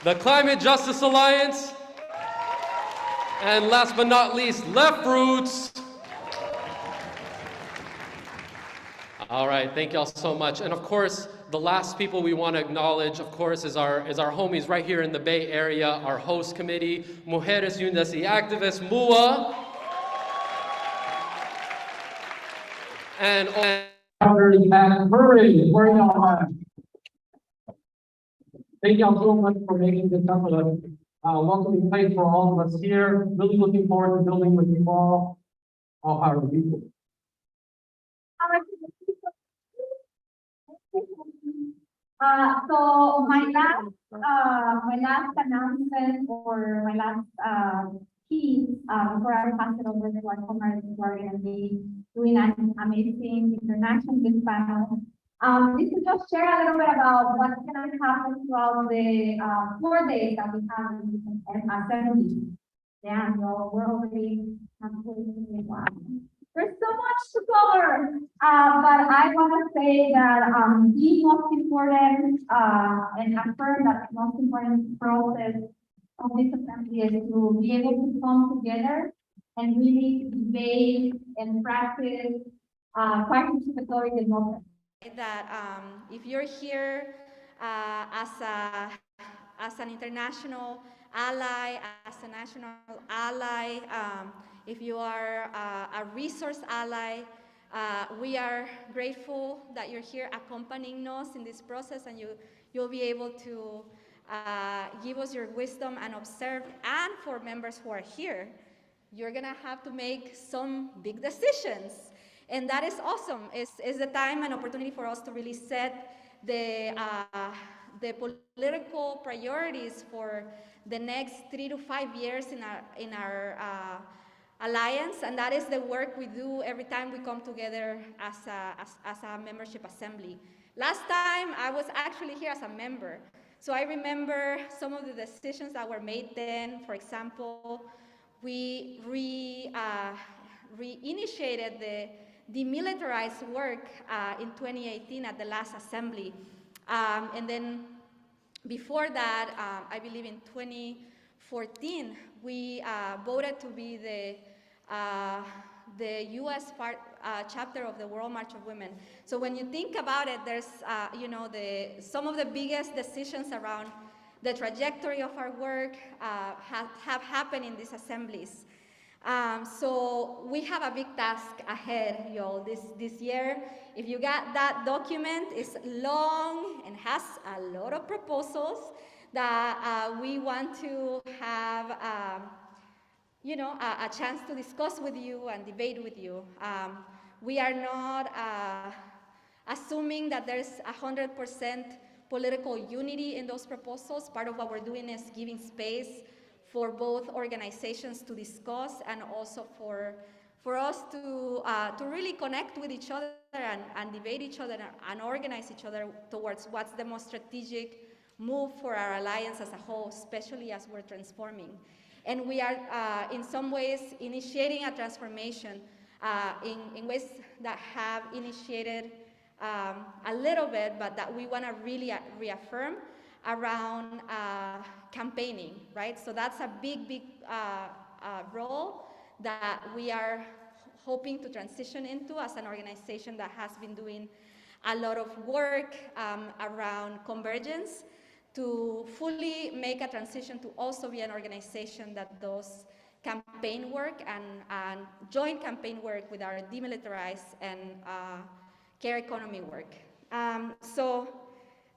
the Climate Justice Alliance, and last but not least, Left Roots. All right, thank y'all so much. And of course, the last people we want to acknowledge, of course, is our homies right here in the Bay Area, our host committee, McHarris Unidas y Activists, MUA. And Kerin, where y'all at? Thank y'all so much for making this up a welcoming place for all of us here. Really looking forward to building with you all. All power to people. So my last announcement or my last piece before I pass it over to our comrades who are going to be doing an amazing interaction this panel. Is to just share a little bit about what's going to happen throughout the 4 days that we have in assembly. Yeah, so we're already there's so much to cover, but I want to say that the most important and affirm that the most important process of this assembly is to be able to come together and really debate and practice participatory democracy. That if you're here as an international ally, as a national ally, if you are a resource ally, we are grateful that you're here accompanying us in this process, and you'll be able to give us your wisdom and observe. And for members who are here, you're gonna have to make some big decisions. And that is awesome. It's the time and opportunity for us to really set the political priorities for the next 3 to 5 years in our alliance, and that is the work we do every time we come together as a membership assembly. Last time I was actually here as a member, so I remember some of the decisions that were made then. For example, we reinitiated the demilitarized work in 2018 at the last assembly. And then before that, I believe in 2014, we voted to be the U.S. chapter of the World March of Women. So when you think about it, there's some of the biggest decisions around the trajectory of our work have happened in these assemblies. So we have a big task ahead, y'all, this year. If you got that document, it's long and has a lot of proposals that we want to have, a chance to discuss with you and debate with you. We are not assuming that there's 100% political unity in those proposals. Part of what we're doing is giving space for both organizations to discuss, and also for us to really connect with each other and debate each other and organize each other towards what's the most strategic move for our alliance as a whole, especially as we're transforming. And we are, in some ways, initiating a transformation in ways that have initiated a little bit, but that we want to really reaffirm around campaigning, right? So that's a big role that we are hoping to transition into as an organization that has been doing a lot of work around convergence, to fully make a transition to also be an organization that does campaign work and joint campaign work with our demilitarized and care economy work. So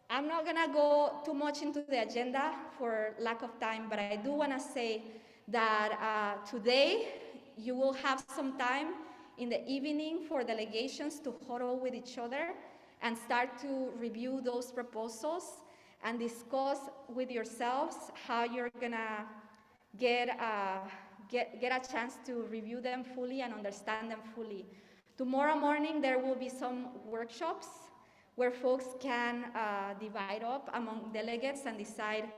I'm not gonna go too much into the agenda for lack of time, but I do wanna say that today you will have some time in the evening for delegations to huddle with each other and start to review those proposals and discuss with yourselves how you're gonna get a chance to review them fully and understand them fully. Tomorrow morning there will be some workshops where folks can divide up among delegates and decide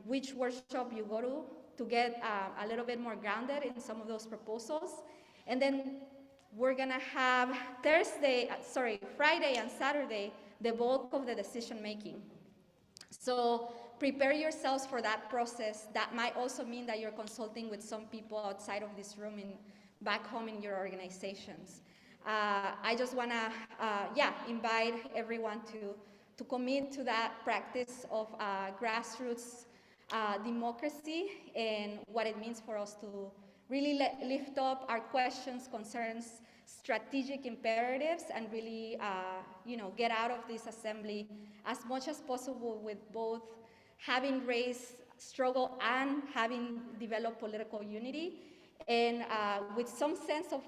which workshop you go to get a little bit more grounded in some of those proposals. And then we're gonna have Friday and Saturday, the bulk of the decision making. So prepare yourselves for that process. That might also mean that you're consulting with some people outside of this room back home in your organizations. I just want to, invite everyone to commit to that practice of grassroots democracy and what it means for us to really lift up our questions, concerns, strategic imperatives, and really, get out of this assembly as much as possible with both having raised struggle and having developed political unity, and with some sense of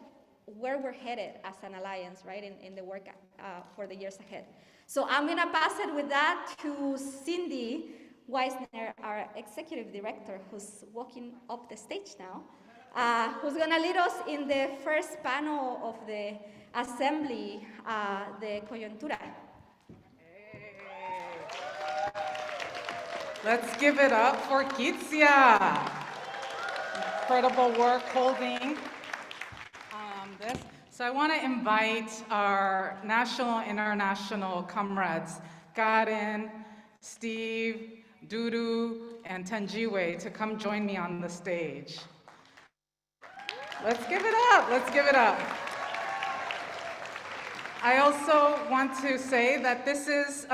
where we're headed as an alliance, right, in the work for the years ahead. So I'm gonna pass it with that to Cindy Wiesner, our executive director, who's walking up the stage now, who's gonna lead us in the first panel of the assembly, the coyuntura. Let's give it up for Kitsia. Incredible work holding this. So I want to invite our national and international comrades, Kerin, Steve, DouDou, and Thenjiwe to come join me on the stage. Let's give it up, let's give it up. I also want to say that this is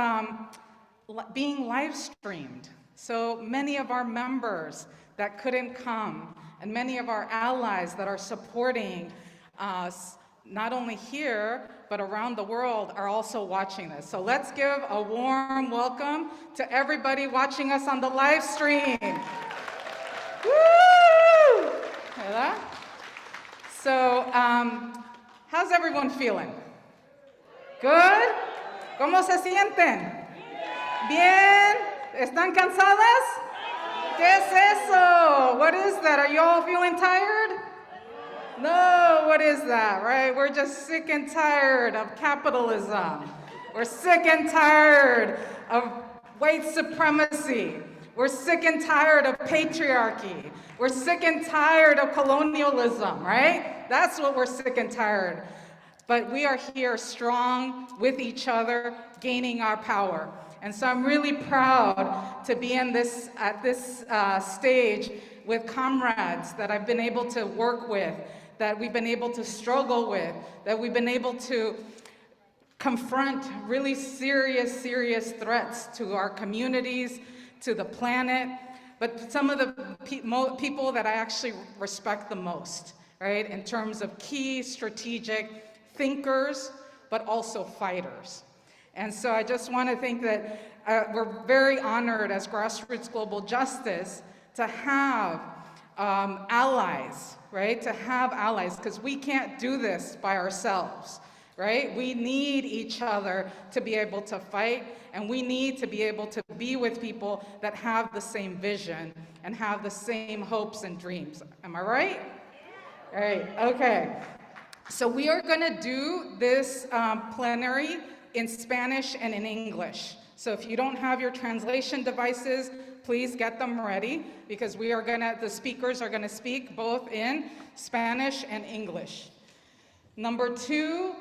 being live streamed. So many of our members that couldn't come, and many of our allies that are supporting us, not only here, but around the world, are also watching this. So let's give a warm welcome to everybody watching us on the live stream. Woo! Hear that? So, how's everyone feeling? Good? ¿Cómo se sienten? Bien? ¿Están cansadas? ¿Qué es eso? What is that? Are you all feeling tired? No, what is that, right? We're just sick and tired of capitalism. We're sick and tired of white supremacy. We're sick and tired of patriarchy. We're sick and tired of colonialism, right? That's what we're sick and tired. But we are here strong with each other, gaining our power. And so I'm really proud to be at this stage with comrades that I've been able to work with, that we've been able to struggle with, that we've been able to confront really serious threats to our communities, to the planet, but some of the people that I actually respect the most, right, in terms of key strategic thinkers, but also fighters. And so I just want to think that we're very honored as Grassroots Global Justice to have allies, right? To have allies, because we can't do this by ourselves, right? We need each other to be able to fight, and we need to be able to be with people that have the same vision and have the same hopes and dreams. Am I right? All right, okay. So we are going to do this plenary in Spanish and in English. So if you don't have your translation devices, please get them ready, because the speakers are gonna speak both in Spanish and English. Number two,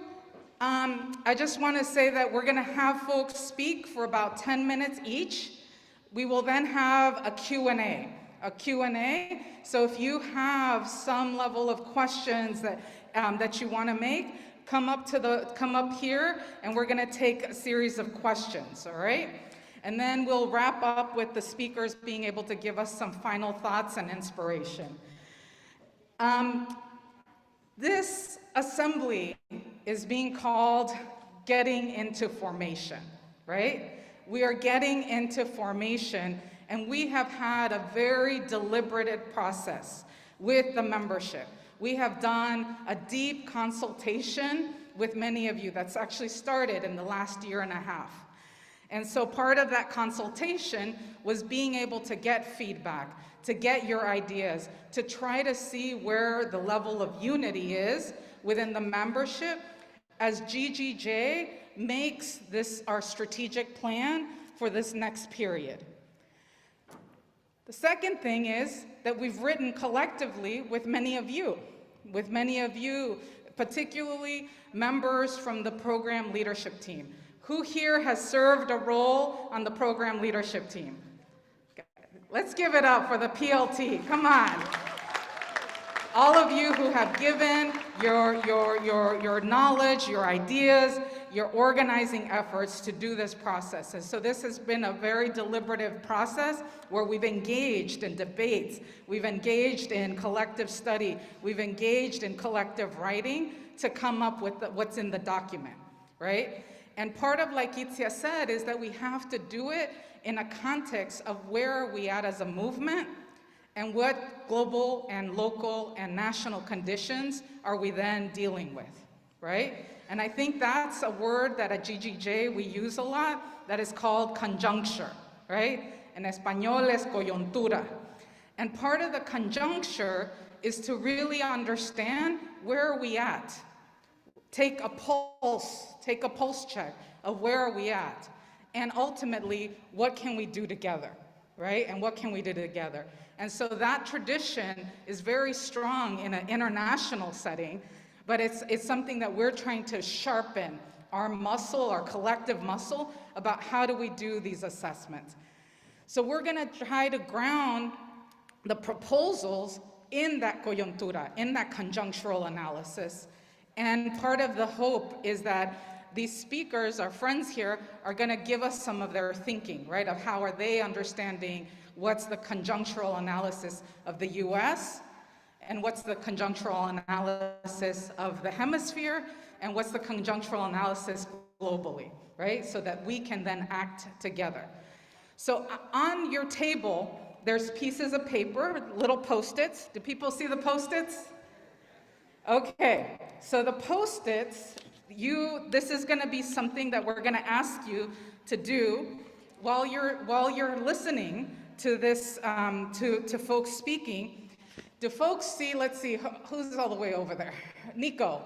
I just wanna say that we're gonna have folks speak for about 10 minutes each. We will then have a Q&A. So if you have some level of questions that you wanna make, come up here, and we're gonna take a series of questions, all right? And then we'll wrap up with the speakers being able to give us some final thoughts and inspiration. This assembly is being called Getting into Formation, right? We are getting into formation, and we have had a very deliberative process with the membership. We have done a deep consultation with many of you that's actually started in the last year and a half. And so part of that consultation was being able to get feedback, to get your ideas, to try to see where the level of unity is within the membership as GGJ makes this our strategic plan for this next period. The second thing is that we've written collectively with many of you, particularly members from the program leadership team. Who here has served a role on the program leadership team? Let's give it up for the PLT. Come on. All of you who have given your knowledge, your ideas, your organizing efforts to do this process. And so this has been a very deliberative process where we've engaged in debates, we've engaged in collective study, we've engaged in collective writing to come up with what's in the document, right? And part of, like Itzia said, is that we have to do it in a context of where are we at as a movement, and what global and local and national conditions are we then dealing with, right? And I think that's a word that at GGJ we use a lot that is called conjuncture, right? En español es coyuntura. And part of the conjuncture is to really understand where are we at. Take a pulse check of where are we at. And ultimately, what can we do together, right? And what can we do together? And so that tradition is very strong in an international setting, but it's something that we're trying to sharpen our muscle, our collective muscle, about how do we do these assessments. So we're gonna try to ground the proposals in that coyuntura, in that conjunctural analysis. And part of the hope is that these speakers, our friends here, are gonna give us some of their thinking, right? Of how are they understanding what's the conjunctural analysis of the US, and what's the conjunctural analysis of the hemisphere, and what's the conjunctural analysis globally, right? So that we can then act together. So on your table, there's pieces of paper, little Post-its. Do people see the Post-its? Okay, so the Post-its, this is gonna be something that we're gonna ask you to do while you're listening to this, to folks speaking. Do folks see, let's see, who's all the way over there? Nico,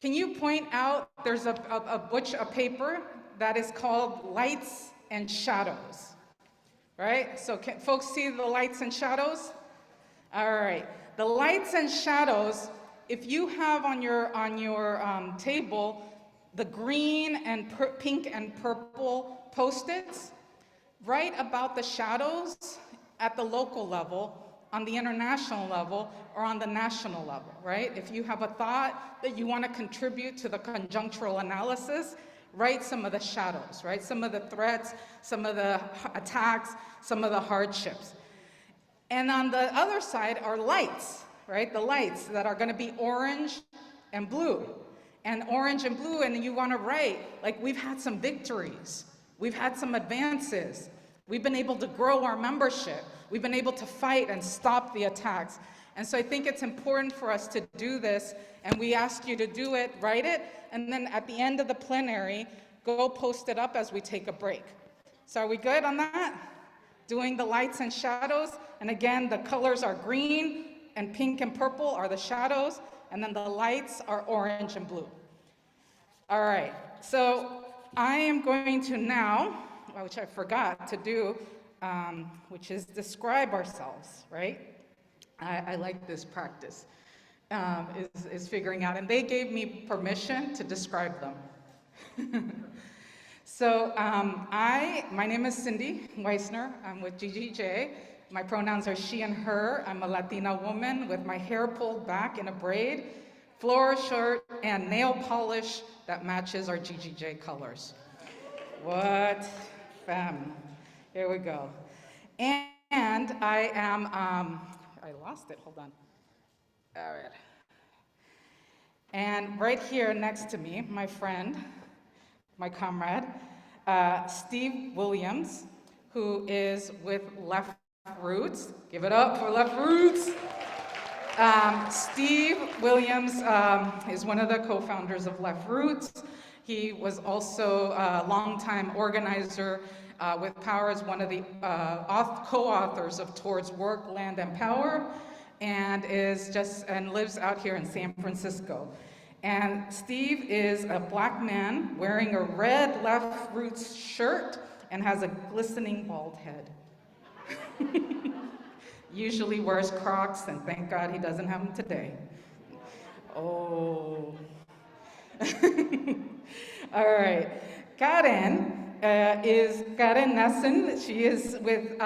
can you point out, there's a paper that is called Lights and Shadows, right? So can folks see the lights and shadows? All right, the lights and shadows, if you have on your table the green and pink and purple Post-its, write about the shadows at the local level, on the international level, or on the national level, right? If you have a thought that you want to contribute to the conjunctural analysis, write some of the shadows, right? Some of the threats, some of the attacks, some of the hardships. And on the other side are lights, right? The lights that are going to be orange and blue. And orange and blue, and you want to write, like, we've had some victories. We've had some advances. We've been able to grow our membership. We've been able to fight and stop the attacks. And so I think it's important for us to do this, and we ask you to do it, write it, and then at the end of the plenary, go post it up as we take a break. So are we good on that? Doing the lights and shadows, and again, the colors are green, and pink and purple are the shadows, and then the lights are orange and blue. All right, so I am going to now, which I forgot to do, which is describe ourselves, right? I like this practice, is figuring out, and they gave me permission to describe them. So my name is Cindy Wiesner. I'm with GGJ. My pronouns are she and her. I'm a Latina woman with my hair pulled back in a braid, floral shirt, and nail polish that matches our GGJ colors. What? Femme. Here we go. And I am, I lost it, hold on. All right. And right here next to me, my friend, my comrade, Steve Williams, who is with Left Roots. Give it up for Left Roots. Steve Williams is one of the co-founders of Left Roots. He was also a longtime organizer with Power, as one of the co-authors of Towards Work, Land, and Power, and lives out here in San Francisco. And Steve is a black man wearing a red Left Roots shirt and has a glistening bald head. Usually wears Crocs, and thank God he doesn't have them today. Oh. All right. Kerin is Kerin Nansen. She is with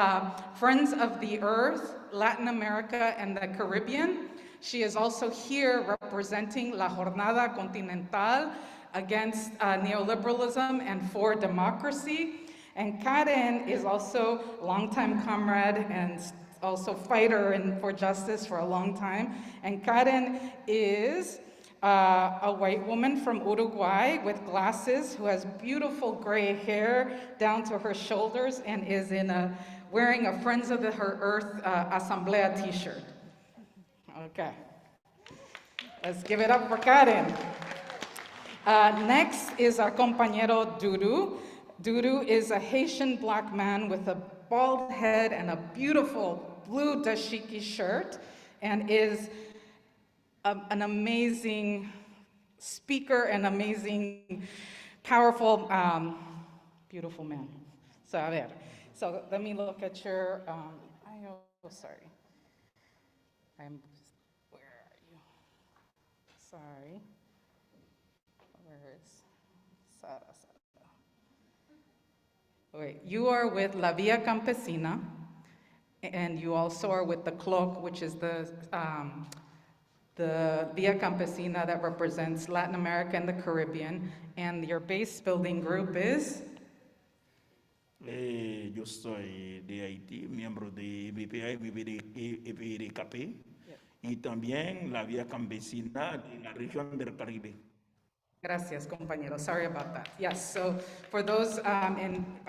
Friends of the Earth, Latin America, and the Caribbean. She is also here representing La Jornada Continental against neoliberalism and for democracy. And Kerin is also a longtime comrade and also fighter for justice for a long time. And Kerin is a white woman from Uruguay with glasses who has beautiful gray hair down to her shoulders and is wearing a Friends of Her Earth Asamblea t-shirt. Okay. Let's give it up for Kerin. Next is our compañero DouDou. DouDou is a Haitian black man with a bald head and a beautiful blue dashiki shirt and is an amazing speaker and amazing, powerful, beautiful man. So, a ver. So let me look at your, sorry. Where are you? Sorry. Where is Sara? Wait, you are with La Via Campesina, and you also are with the CLOC, which is the Via Campesina that represents Latin America and the Caribbean, and your base building group is? Yo soy de Haití, miembro de EPRKP, y también la Vía Campesina de la región del Caribe. Gracias, compañero. Sorry about that. Yes, so for those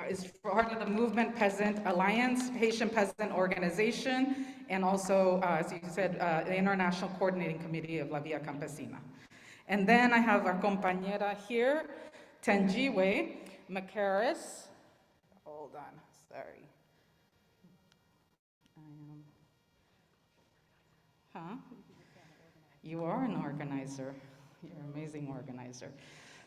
is part of the Movement Peasant Alliance, Haitian Peasant Organization, and also, as you said, the International Coordinating Committee of La Via Campesina. And then I have our compañera here, Thenjiwe, McHarris. Hold on, sorry. You are an organizer. You're an amazing organizer.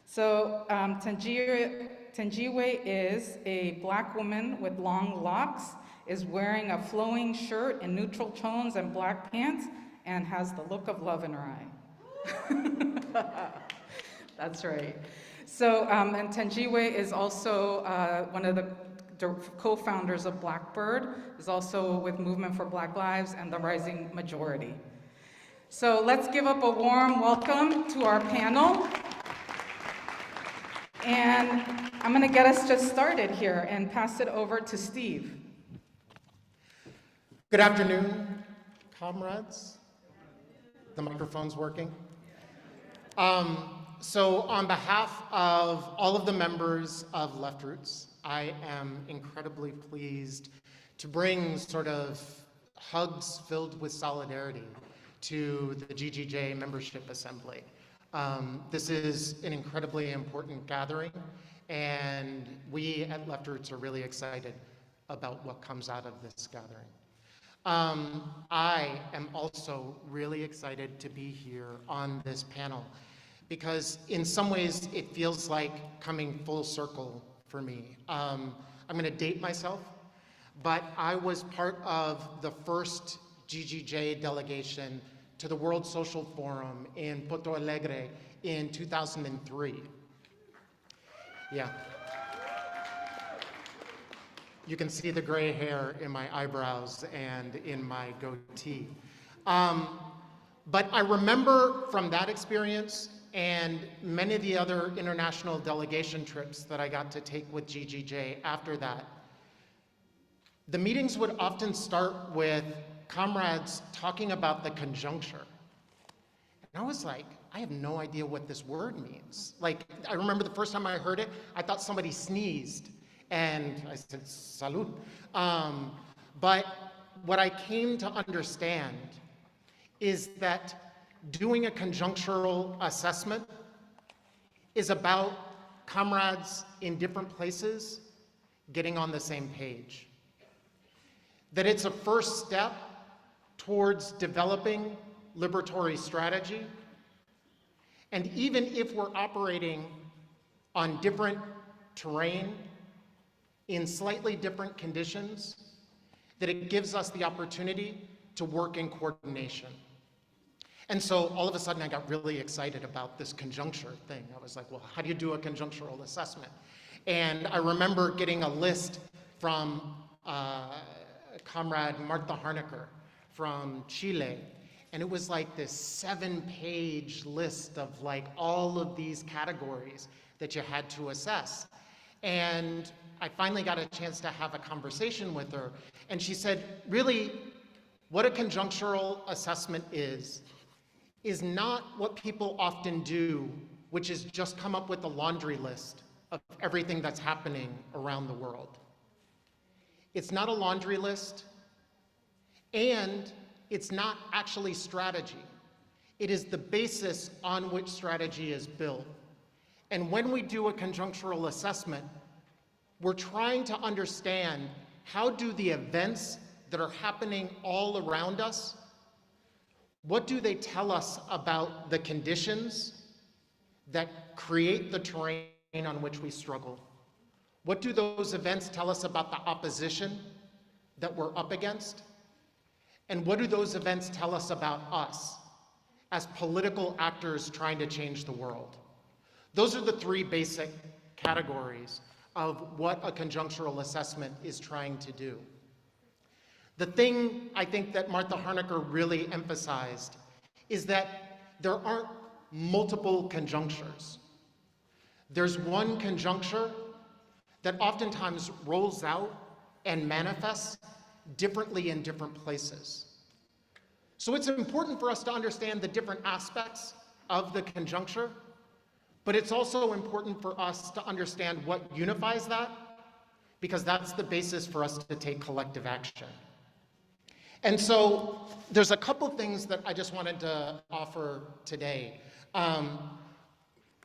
So Thenjiwe is a black woman with long locks, is wearing a flowing shirt in neutral tones and black pants, and has the look of love in her eye. That's right. So, and Thenjiwe is also one of the co-founders of Blackbird, is also with Movement for Black Lives and the Rising Majority. So let's give up a warm welcome to our panel. And I'm going to get us just started here and pass it over to Steve. Good afternoon, comrades. The microphone's working. So on behalf of all of the members of Left Roots, I am incredibly pleased to bring sort of hugs filled with solidarity to the GGJ Membership Assembly. This is an incredibly important gathering, and we at Left Roots are really excited about what comes out of this gathering. I am also really excited to be here on this panel because in some ways it feels like coming full circle for me. I'm going to date myself, but I was part of the first GGJ delegation to the World Social Forum in Porto Alegre in 2003. Yeah. You can see the gray hair in my eyebrows and in my goatee. But I remember from that experience and many of the other international delegation trips that I got to take with GGJ after that, the meetings would often start with comrades talking about the conjuncture. And I was like, I have no idea what this word means. Like, I remember the first time I heard it, I thought somebody sneezed. And I said, salud. But what I came to understand is that doing a conjunctural assessment is about comrades in different places getting on the same page. That it's a first step towards developing liberatory strategy. And even if we're operating on different terrain, in slightly different conditions, that it gives us the opportunity to work in coordination. And so all of a sudden I got really excited about this conjuncture thing. I was like, well, how do you do a conjunctural assessment? And I remember getting a list from comrade Martha Harnacker from Chile. And it was like this 7-page list of like all of these categories that you had to assess. And I finally got a chance to have a conversation with her. And she said, really, what a conjunctural assessment is not what people often do, which is just come up with a laundry list of everything that's happening around the world. It's not a laundry list, and it's not actually strategy. It is the basis on which strategy is built. And when we do a conjunctural assessment, we're trying to understand how do the events that are happening all around us, what do they tell us about the conditions that create the terrain on which we struggle? What do those events tell us about the opposition that we're up against? And what do those events tell us about us as political actors trying to change the world? Those are the 3 basic categories of what a conjunctural assessment is trying to do. The thing I think that Martha Harnacker really emphasized is that there aren't multiple conjunctures. There's one conjuncture that oftentimes rolls out and manifests differently in different places. So it's important for us to understand the different aspects of the conjuncture, but it's also important for us to understand what unifies that, because that's the basis for us to take collective action. And so there's a couple things that I just wanted to offer today.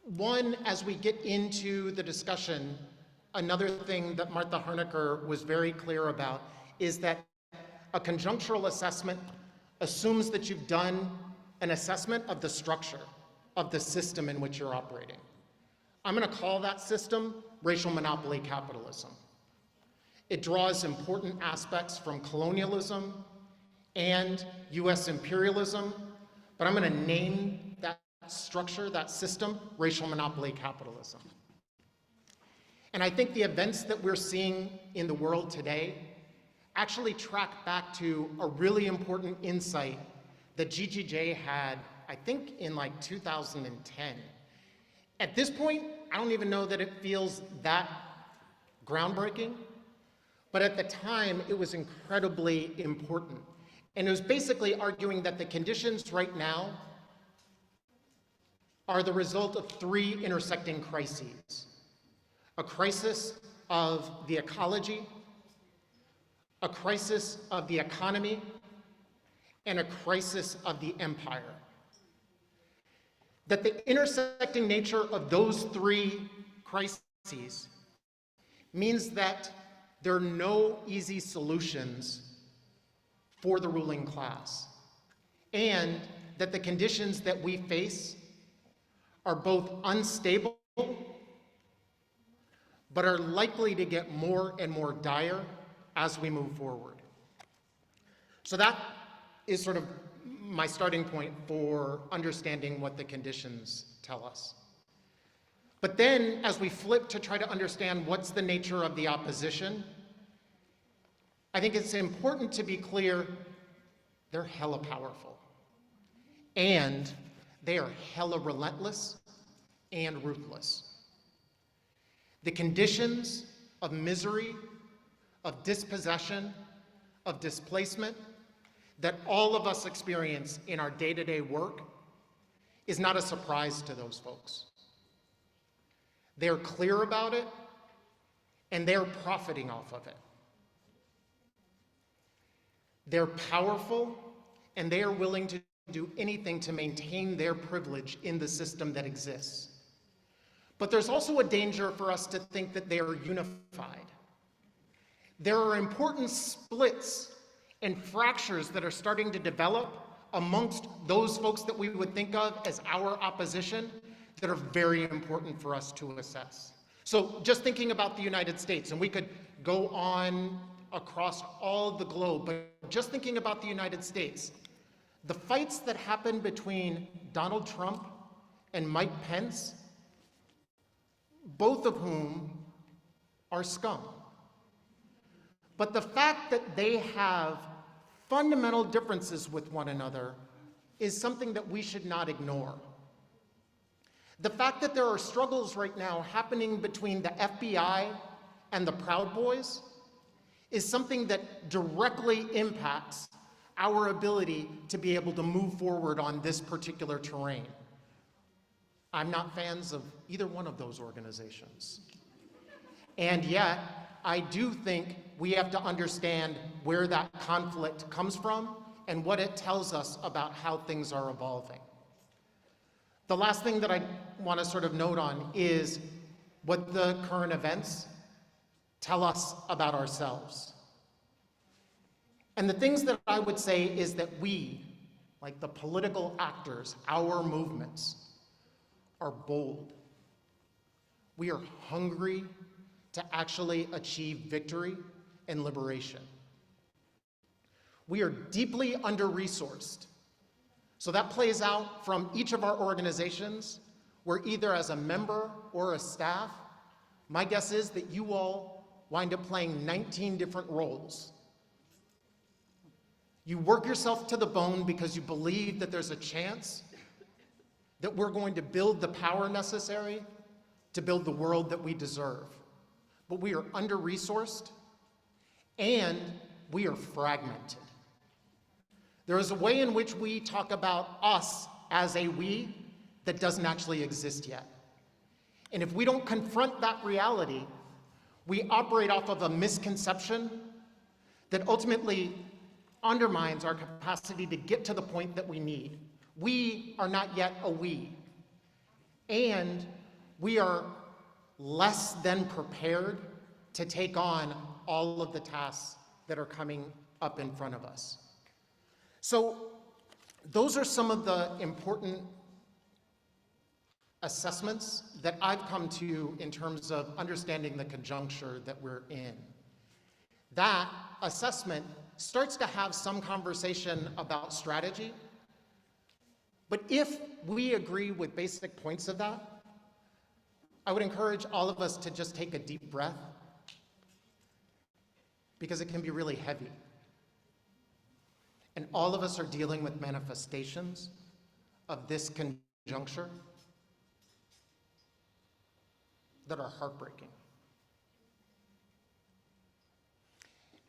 One, as we get into the discussion, another thing that Martha Harnacker was very clear about is that a conjunctural assessment assumes that you've done an assessment of the structure of the system in which you're operating. I'm going to call that system racial monopoly capitalism. It draws important aspects from colonialism and US imperialism, but I'm going to name that structure, that system, racial monopoly capitalism. And I think the events that we're seeing in the world today actually track back to a really important insight that GGJ had, I think, in like 2010. At this point, I don't even know that it feels that groundbreaking, but at the time, it was incredibly important. And it was basically arguing that the conditions right now are the result of 3 intersecting crises. A crisis of the ecology, a crisis of the economy, and a crisis of the empire. That the intersecting nature of those 3 crises means that there are no easy solutions for the ruling class, and that the conditions that we face are both unstable, but are likely to get more and more dire as we move forward. So that is sort of my starting point for understanding what the conditions tell us. But then, as we flip to try to understand what's the nature of the opposition, I think it's important to be clear, they're hella powerful. And they are hella relentless and ruthless. The conditions of misery, of dispossession, of displacement that all of us experience in our day-to-day work is not a surprise to those folks. They're clear about it, and they're profiting off of it. They're powerful, and they are willing to do anything to maintain their privilege in the system that exists. But there's also a danger for us to think that they are unified. There are important splits and fractures that are starting to develop amongst those folks that we would think of as our opposition that are very important for us to assess. So just thinking about the United States, and we could go on across all the globe, but just thinking about the United States, the fights that happened between Donald Trump and Mike Pence, both of whom are scum. But the fact that they have fundamental differences with one another is something that we should not ignore. The fact that there are struggles right now happening between the FBI and the Proud Boys is something that directly impacts our ability to be able to move forward on this particular terrain. I'm not fans of either one of those organizations. And yet, I do think we have to understand where that conflict comes from and what it tells us about how things are evolving. The last thing that I want to sort of note on is what the current events tell us about ourselves. And the things that I would say is that we, like the political actors, our movements, are bold. We are hungry to actually achieve victory and liberation. We are deeply under-resourced. So that plays out from each of our organizations, where either as a member or a staff, my guess is that you all wind up playing 19 different roles. You work yourself to the bone because you believe that there's a chance that we're going to build the power necessary to build the world that we deserve. But we are under-resourced and we are fragmented. There is a way in which we talk about us as a we that doesn't actually exist yet. And if we don't confront that reality, we operate off of a misconception that ultimately undermines our capacity to get to the point that we need. We are not yet a we, and we are less than prepared to take on all of the tasks that are coming up in front of us. So those are some of the important assessments that I've come to in terms of understanding the conjuncture that we're in. That assessment starts to have some conversation about strategy, but if we agree with basic points of that, I would encourage all of us to just take a deep breath, because it can be really heavy. And all of us are dealing with manifestations of this conjuncture that are heartbreaking.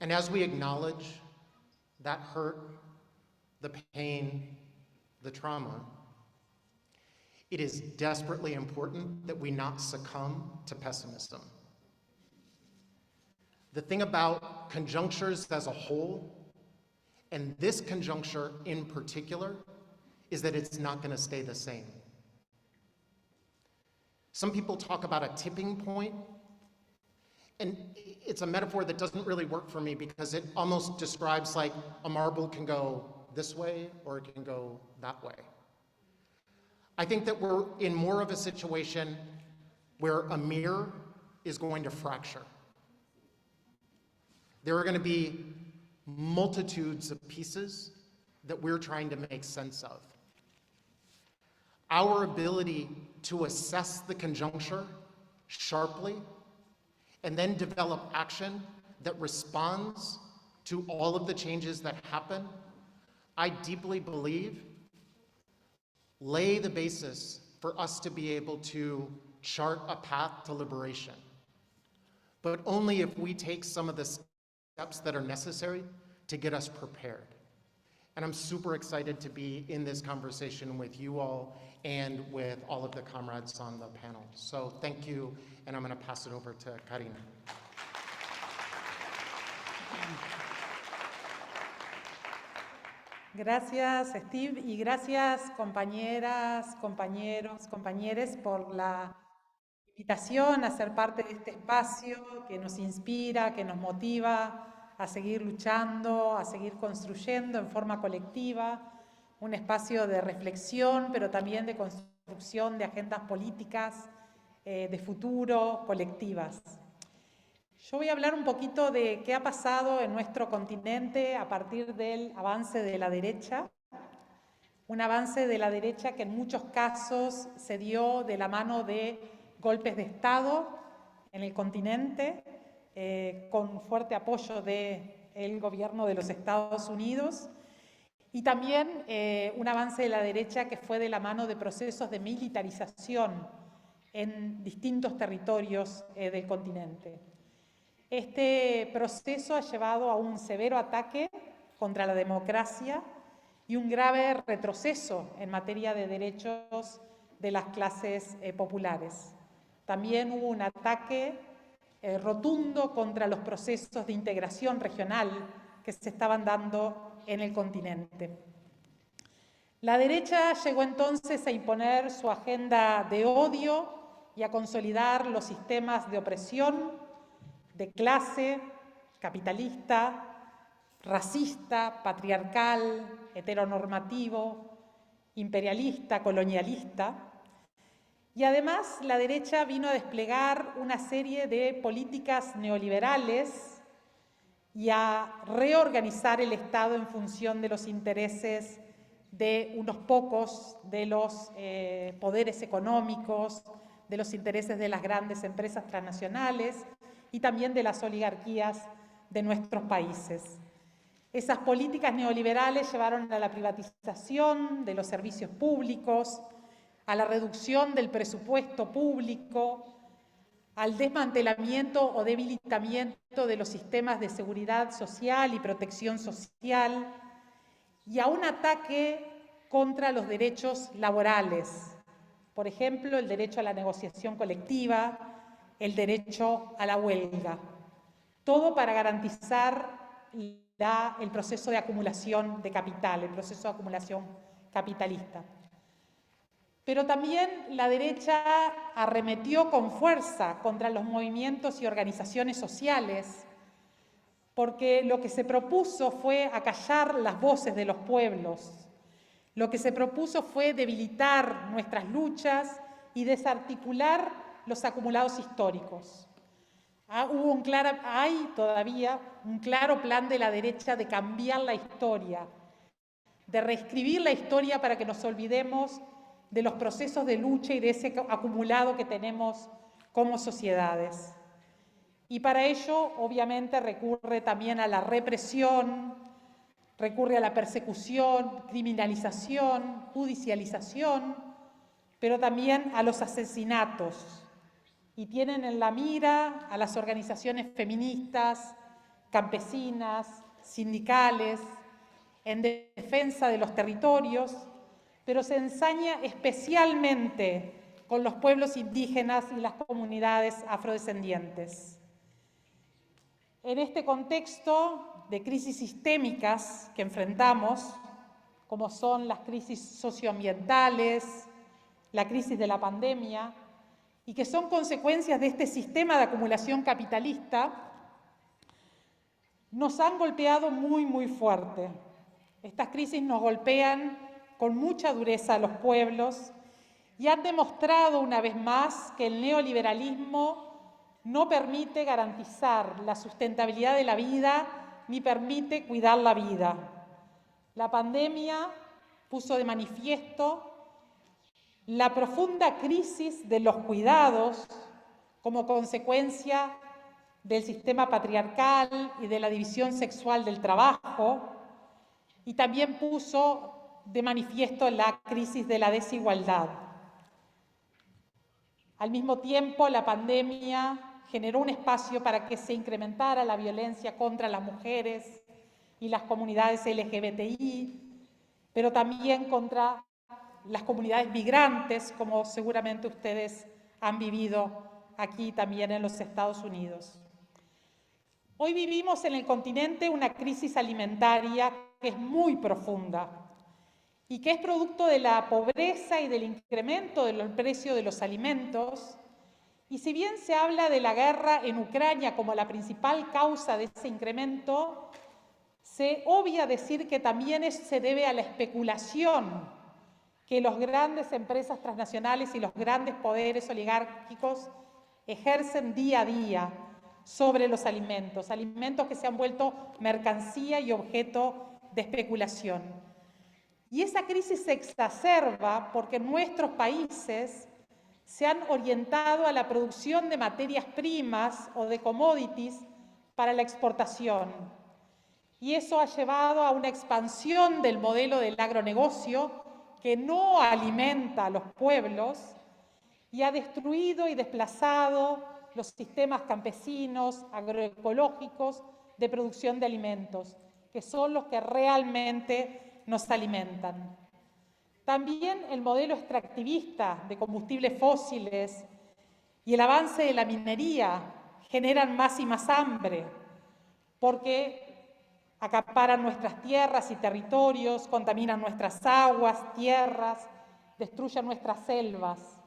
And as we acknowledge that hurt, the pain, the trauma, it is desperately important that we not succumb to pessimism. The thing about conjunctures as a whole, and this conjuncture in particular, is that it's not going to stay the same. Some people talk about a tipping point, and it's a metaphor that doesn't really work for me because it almost describes like a marble can go this way or it can go that way. I think that we're in more of a situation where a mirror is going to fracture. There are going to be multitudes of pieces that we're trying to make sense of. Our ability to assess the conjuncture sharply and then develop action that responds to all of the changes that happen, I deeply believe, lay the basis for us to be able to chart a path to liberation. But only if we take some of the steps that are necessary to get us prepared. And I'm super excited to be in this conversation with you all and with all of the comrades on the panel. So thank you, and I'm going to pass it over to Kerin. Gracias, Steve, y gracias, compañeras, compañeros, compañeres, por la invitación a ser parte de este espacio que nos inspira, que nos motiva a seguir luchando, a seguir construyendo en forma colectiva, un espacio de reflexión, pero también de construcción de agendas políticas de futuro, colectivas. Yo voy a hablar un poquito de qué ha pasado en nuestro continente a partir del avance de la derecha, un avance de la derecha que en muchos casos se dio de la mano de golpes de Estado en el continente, con fuerte apoyo del gobierno de los Estados Unidos, y también un avance de la derecha que fue de la mano de procesos de militarización en distintos territorios del continente. Este proceso ha llevado a un severo ataque contra la democracia y un grave retroceso en materia de derechos de las clases populares. También hubo un ataque rotundo contra los procesos de integración regional que se estaban dando en el continente. La derecha llegó entonces a imponer su agenda de odio y a consolidar los sistemas de opresión, de clase, capitalista, racista, patriarcal, heteronormativo, imperialista, colonialista. Y además la derecha vino a desplegar una serie de políticas neoliberales y a reorganizar el Estado en función de los intereses de unos pocos, de los poderes económicos, de los intereses de las grandes empresas transnacionales y también de las oligarquías de nuestros países. Esas políticas neoliberales llevaron a la privatización de los servicios públicos, a la reducción del presupuesto público, al desmantelamiento o debilitamiento de los sistemas de seguridad social y protección social, y a un ataque contra los derechos laborales. Por ejemplo, el derecho a la negociación colectiva, el derecho a la huelga. Todo para garantizar el proceso de acumulación de capital, el proceso de acumulación capitalista. Pero también la derecha arremetió con fuerza contra los movimientos y organizaciones sociales, porque lo que se propuso fue acallar las voces de los pueblos. Lo que se propuso fue debilitar nuestras luchas y desarticular los acumulados históricos. Hay todavía un claro plan de la derecha de cambiar la historia, de reescribir la historia para que nos olvidemos de los procesos de lucha y de ese acumulado que tenemos como sociedades. Y para ello, obviamente, recurre también a la represión, recurre a la persecución, criminalización, judicialización, pero también a los asesinatos. Y tienen en la mira a las organizaciones feministas, campesinas, sindicales, en defensa de los territorios, pero se ensaña especialmente con los pueblos indígenas y las comunidades afrodescendientes. En este contexto de crisis sistémicas que enfrentamos, como son las crisis socioambientales, la crisis de la pandemia, y que son consecuencias de este sistema de acumulación capitalista, nos han golpeado muy fuerte. Estas crisis nos golpean con mucha dureza a los pueblos y han demostrado una vez más que el neoliberalismo no permite garantizar la sustentabilidad de la vida ni permite cuidar la vida. La pandemia puso de manifiesto la profunda crisis de los cuidados como consecuencia del sistema patriarcal y de la división sexual del trabajo, y también puso de manifiesto la crisis de la desigualdad. Al mismo tiempo, la pandemia generó un espacio para que se incrementara la violencia contra las mujeres y las comunidades LGBTI, pero también contra las comunidades migrantes, como seguramente ustedes han vivido aquí también en los Estados Unidos. Hoy vivimos en el continente una crisis alimentaria que es muy profunda y que es producto de la pobreza y del incremento del precio de los alimentos. Y si bien se habla de la guerra en Ucrania como la principal causa de ese incremento, se obvia decir que también se debe a la especulación que las grandes empresas transnacionales y los grandes poderes oligárquicos ejercen día a día sobre los alimentos, alimentos que se han vuelto mercancía y objeto de especulación. Y esa crisis se exacerba porque nuestros países se han orientado a la producción de materias primas o de commodities para la exportación. Y eso ha llevado a una expansión del modelo del agronegocio que no alimenta a los pueblos y ha destruido y desplazado los sistemas campesinos, agroecológicos de producción de alimentos, que son los que realmente nos alimentan. También el modelo extractivista de combustibles fósiles y el avance de la minería generan más y más hambre, porque acaparan nuestras tierras y territorios, contaminan nuestras aguas, tierras, destruyen nuestras selvas.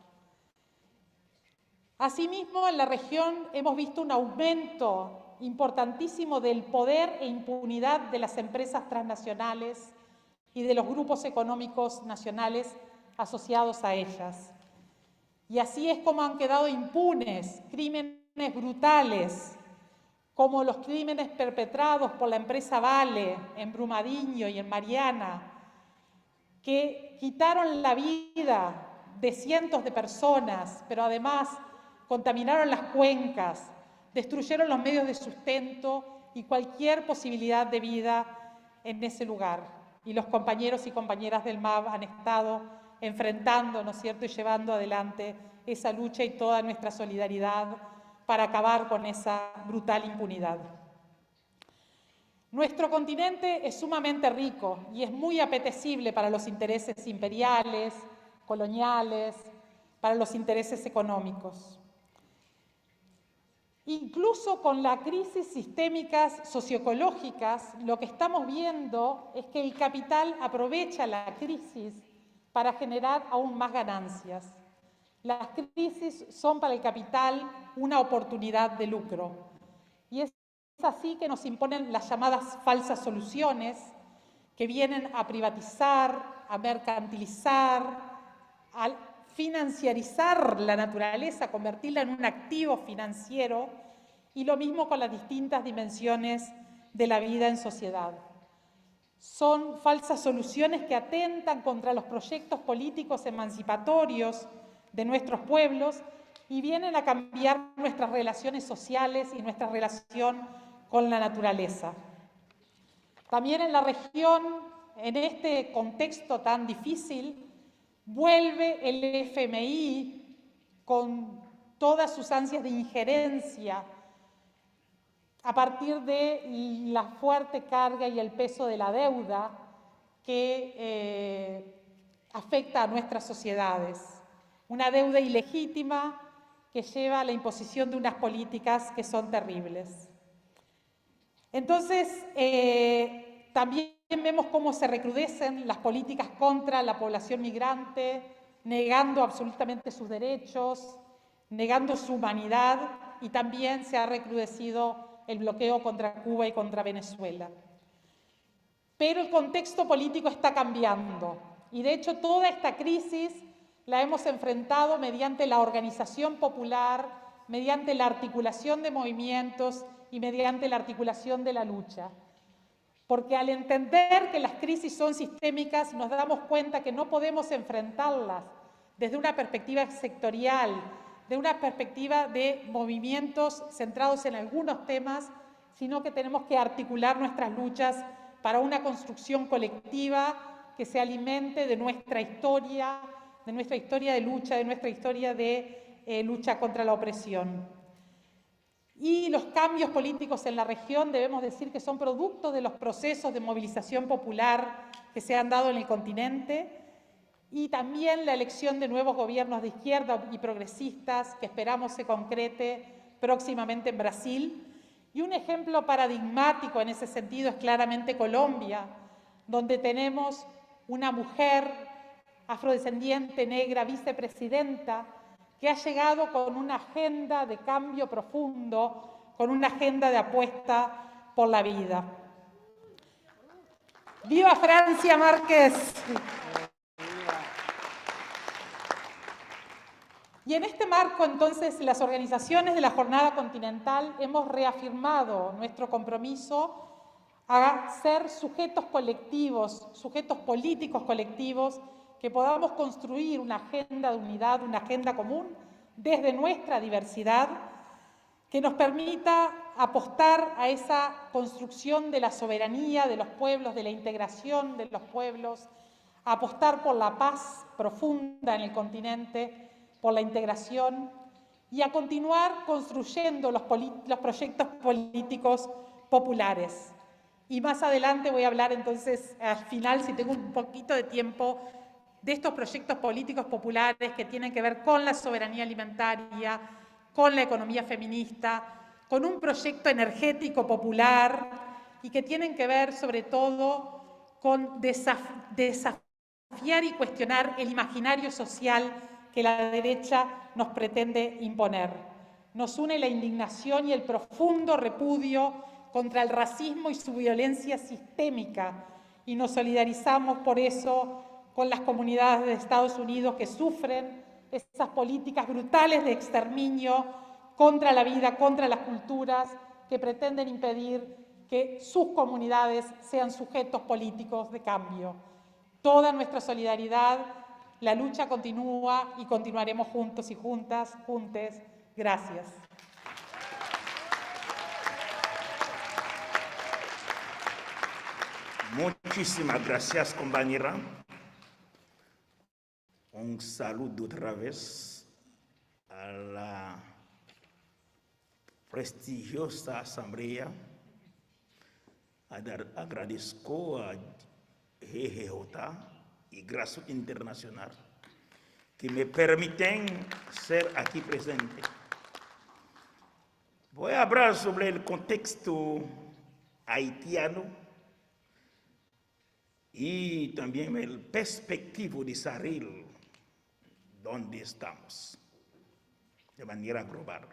Asimismo, en la región hemos visto un aumento importantísimo del poder e impunidad de las empresas transnacionales y de los grupos económicos nacionales asociados a ellas. Y así es como han quedado impunes crímenes brutales, como los crímenes perpetrados por la empresa Vale en Brumadinho y en Mariana, que quitaron la vida de cientos de personas, pero además contaminaron las cuencas, destruyeron los medios de sustento y cualquier posibilidad de vida en ese lugar. Y los compañeros y compañeras del MAB han estado enfrentando, ¿no es cierto?, y llevando adelante esa lucha y toda nuestra solidaridad para acabar con esa brutal impunidad. Nuestro continente es sumamente rico y es muy apetecible para los intereses imperiales, coloniales, para los intereses económicos. Incluso con las crisis sistémicas socioecológicas, lo que estamos viendo es que el capital aprovecha la crisis para generar aún más ganancias. Las crisis son para el capital una oportunidad de lucro. Y es así que nos imponen las llamadas falsas soluciones, que vienen a privatizar, a mercantilizar, a financiarizar la naturaleza, convertirla en un activo financiero, y lo mismo con las distintas dimensiones de la vida en sociedad. Son falsas soluciones que atentan contra los proyectos políticos emancipatorios de nuestros pueblos y vienen a cambiar nuestras relaciones sociales y nuestra relación con la naturaleza. También en la región, en este contexto tan difícil, vuelve el FMI con todas sus ansias de injerencia a partir de la fuerte carga y el peso de la deuda que afecta a nuestras sociedades. Una deuda ilegítima que lleva a la imposición de unas políticas que son terribles. Entonces, también vemos cómo se recrudecen las políticas contra la población migrante, negando absolutamente sus derechos, negando su humanidad, y también se ha recrudecido el bloqueo contra Cuba y contra Venezuela. Pero el contexto político está cambiando, y de hecho toda esta crisis la hemos enfrentado mediante la organización popular, mediante la articulación de movimientos y mediante la articulación de la lucha. Porque al entender que las crisis son sistémicas, nos damos cuenta que no podemos enfrentarlas desde una perspectiva sectorial, de una perspectiva de movimientos centrados en algunos temas, sino que tenemos que articular nuestras luchas para una construcción colectiva que se alimente de nuestra historia de lucha, de nuestra historia de lucha contra la opresión. Y los cambios políticos en la región debemos decir que son producto de los procesos de movilización popular que se han dado en el continente, y también la elección de nuevos gobiernos de izquierda y progresistas que esperamos se concrete próximamente en Brasil. Y un ejemplo paradigmático en ese sentido es claramente Colombia, donde tenemos una mujer afrodescendiente, negra, vicepresidenta, que ha llegado con una agenda de cambio profundo, con una agenda de apuesta por la vida. ¡Viva Francia Márquez! Y en este marco, entonces, las organizaciones de la Jornada Continental hemos reafirmado nuestro compromiso a ser sujetos colectivos, sujetos políticos colectivos, que podamos construir una agenda de unidad, una agenda común desde nuestra diversidad, que nos permita apostar a esa construcción de la soberanía de los pueblos, de la integración de los pueblos, a apostar por la paz profunda en el continente, por la integración y a continuar construyendo los proyectos políticos populares. Y más adelante voy a hablar entonces, al final, si tengo un poquito de tiempo, de estos proyectos políticos populares que tienen que ver con la soberanía alimentaria, con la economía feminista, con un proyecto energético popular y que tienen que ver sobre todo con desafiar y cuestionar el imaginario social que la derecha nos pretende imponer. Nos une la indignación y el profundo repudio contra el racismo y su violencia sistémica y nos solidarizamos por eso con las comunidades de Estados Unidos que sufren esas políticas brutales de exterminio contra la vida, contra las culturas, que pretenden impedir que sus comunidades sean sujetos políticos de cambio. Toda nuestra solidaridad, la lucha continúa y continuaremos juntos y juntas, juntes. Gracias. Muchísimas gracias, compañera. Un saludo otra vez a la prestigiosa asamblea. Agradezco a GGJ y Grassroots Internacional que me permiten ser aquí presente. Voy a hablar sobre el contexto haitiano y también el perspectivo de Sahel, donde estamos, de manera global.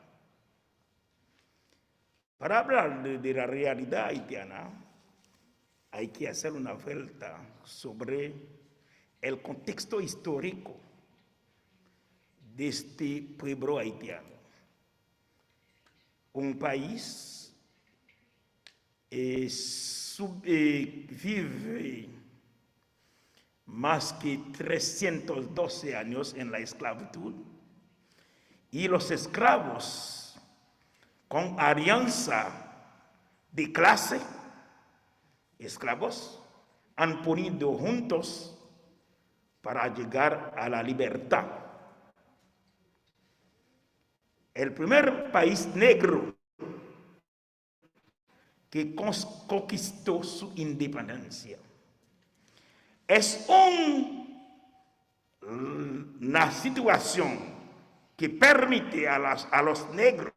Para hablar de la realidad haitiana, hay que hacer una vuelta sobre el contexto histórico de este pueblo haitiano. Un país vive más que 312 años en la esclavitud y los esclavos con alianza de clase, esclavos, han ponido juntos para llegar a la libertad. El primer país negro que conquistó su independencia es una situación que permite a los negros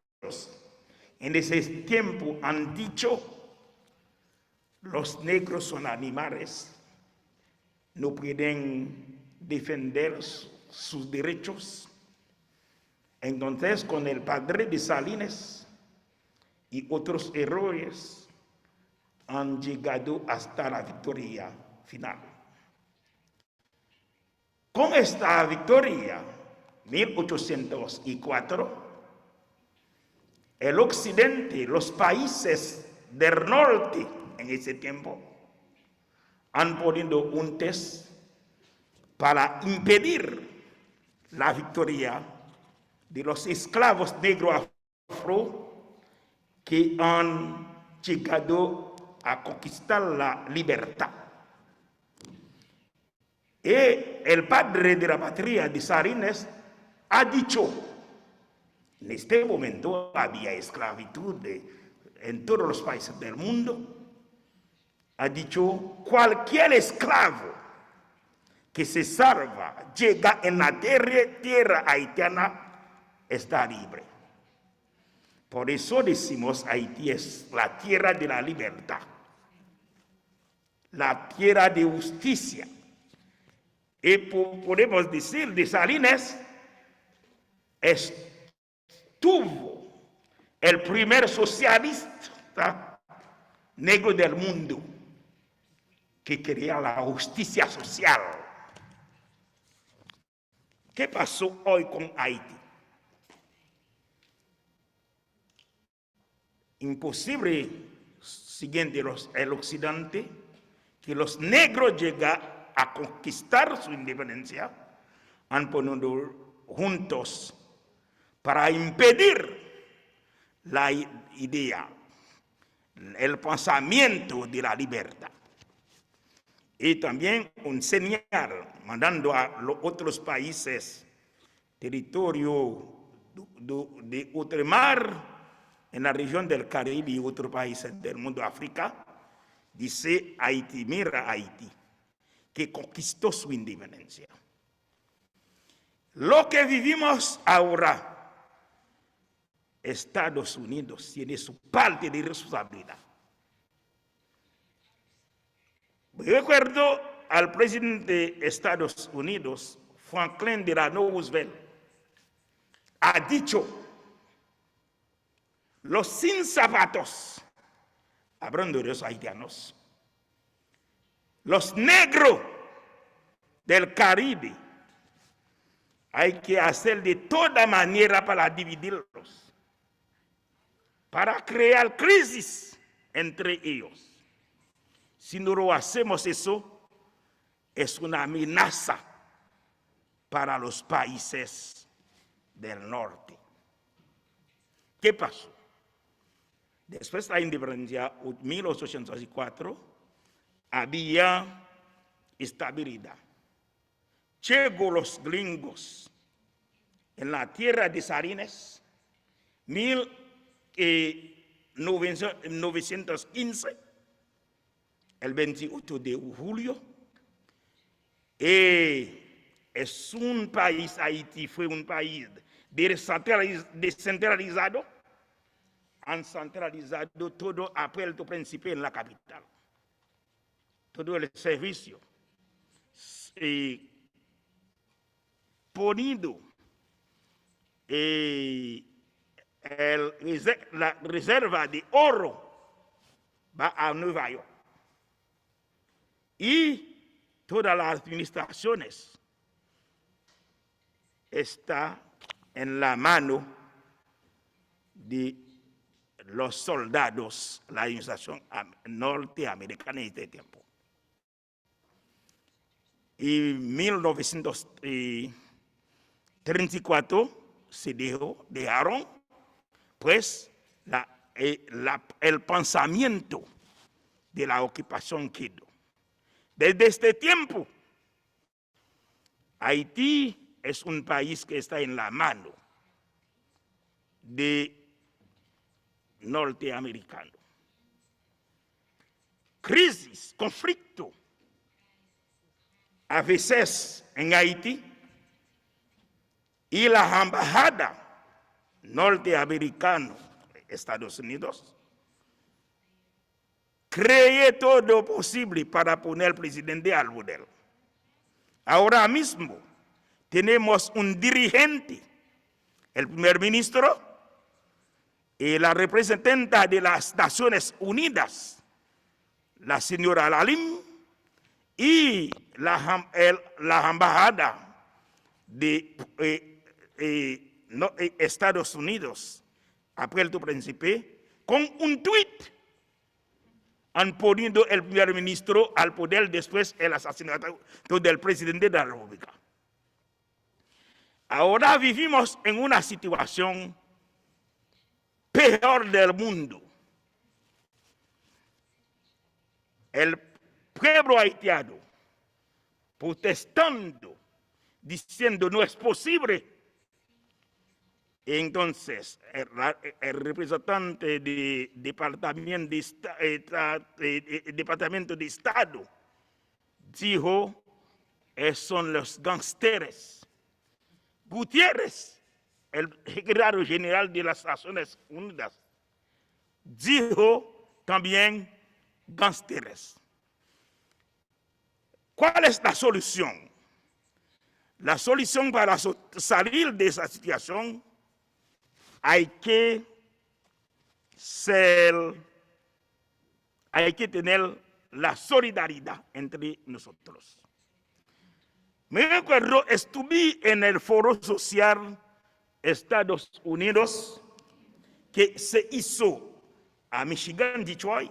en ese tiempo han dicho: los negros son animales, no pueden defender sus derechos. Entonces, con el padre de Salinas y otros héroes, han llegado hasta la victoria final. Con esta victoria, 1804, el occidente, los países del norte en ese tiempo, han ponido un test para impedir la victoria de los esclavos negros afro que han llegado a conquistar la libertad. Y el padre de la patria de Salinas ha dicho: en este momento había esclavitud en todos los países del mundo. Ha dicho: cualquier esclavo que se salva, llega en la tierra haitiana, está libre. Por eso decimos Haití es la tierra de la libertad, la tierra de justicia. Y podemos decir de Salinas, estuvo el primer socialista negro del mundo que quería la justicia social. ¿Qué pasó hoy con Haití? Imposible, siguiendo el occidente, que los negros lleguen a conquistar su independencia, han ponido juntos para impedir la idea el pensamiento de la libertad. Y también un señal mandando a los otros países, territorio de ultramar, en la región del Caribe y otros países del mundo, África, dice Haití, mira Haití, que conquistó su independencia. Lo que vivimos ahora, Estados Unidos tiene su parte de responsabilidad. Recuerdo al presidente de Estados Unidos, Franklin Delano Roosevelt, ha dicho, los sin zapatos, hablando de los haitianos, los negros del Caribe, hay que hacer de toda manera para dividirlos, para crear crisis entre ellos. Si no lo hacemos eso, es una amenaza para los países del norte. ¿Qué pasó? Después de la independencia de 1804, había estabilidad. Llegó los gringos en la tierra de Sarines, 1915, el 28 de julio, y es un país, Haití fue un país descentralizado, han centralizado todo a Puerto Príncipe en la capital. Todo el servicio. Poniendo la reserva de oro va a Nueva York. Y todas las administraciones está en la mano de los soldados, la administración norteamericana en este tiempo. Y en 1934 se dejaron pues el pensamiento de la ocupación quedó. Desde este tiempo, Haití es un país que está en la mano de norteamericano. Crisis, conflicto, a veces en Haití, y la embajada norteamericana, Estados Unidos, cree todo posible para poner al presidente al poder. Ahora mismo tenemos un dirigente, el primer ministro, y la representante de las Naciones Unidas, la señora Lalim, y la embajada de Estados Unidos a Puerto Príncipe, con un tuit han ponido el primer ministro al poder después del asesinato del presidente de la República. Ahora vivimos en una situación peor del mundo. El pueblo haitiano protestando, diciendo no es posible. Entonces, el representante del Departamento de Estado dijo, son los gangsteres. Gutiérrez, el secretario general de las Naciones Unidas, dijo también gangsteres. ¿Cuál es la solución? La solución para salir de esa situación hay que tener la solidaridad entre nosotros. Me recuerdo, estuve en el Foro Social Estados Unidos que se hizo a Michigan, Detroit.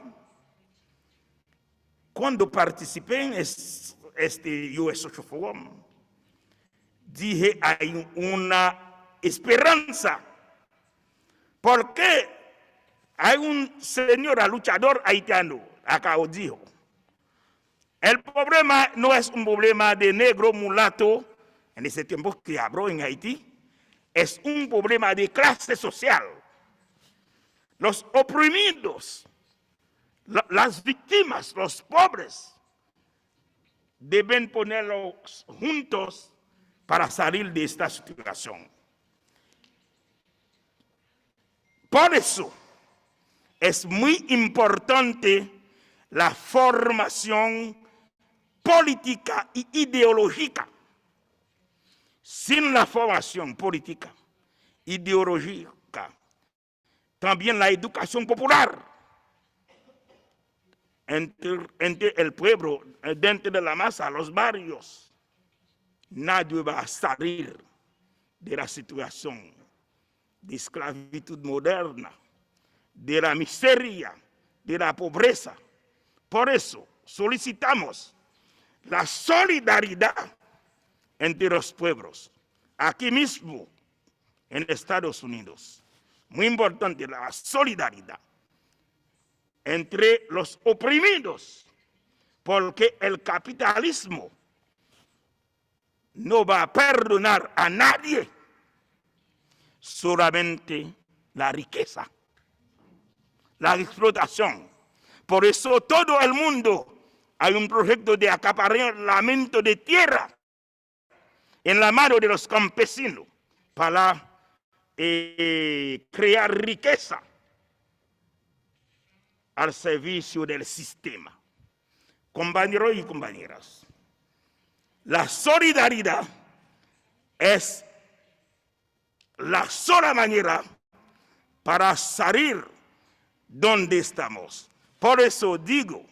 Cuando participé en este US Social Forum, dije, hay una esperanza. ¿Por qué Hay un señor luchador haitiano, acá dijo, el problema no es un problema de negro mulato, en ese tiempo que habló en Haití, es un problema de clase social. Los oprimidos, las víctimas, los pobres, deben ponerlos juntos para salir de esta situación. Por eso es muy importante la formación política y ideológica. Sin la formación política, ideológica, también la educación popular entre el pueblo, dentro de la masa, los barrios, nadie va a salir de la situación de esclavitud moderna, de la miseria, de la pobreza. Por eso solicitamos la solidaridad entre los pueblos, aquí mismo en Estados Unidos. Muy importante la solidaridad entre los oprimidos, porque el capitalismo no va a perdonar a nadie, solamente la riqueza, la explotación. Por eso todo el mundo hay un proyecto de acaparamiento de tierra en la mano de los campesinos para crear riqueza al servicio del sistema. Compañeros y compañeras, la solidaridad es la sola manera para salir donde estamos. Por eso digo,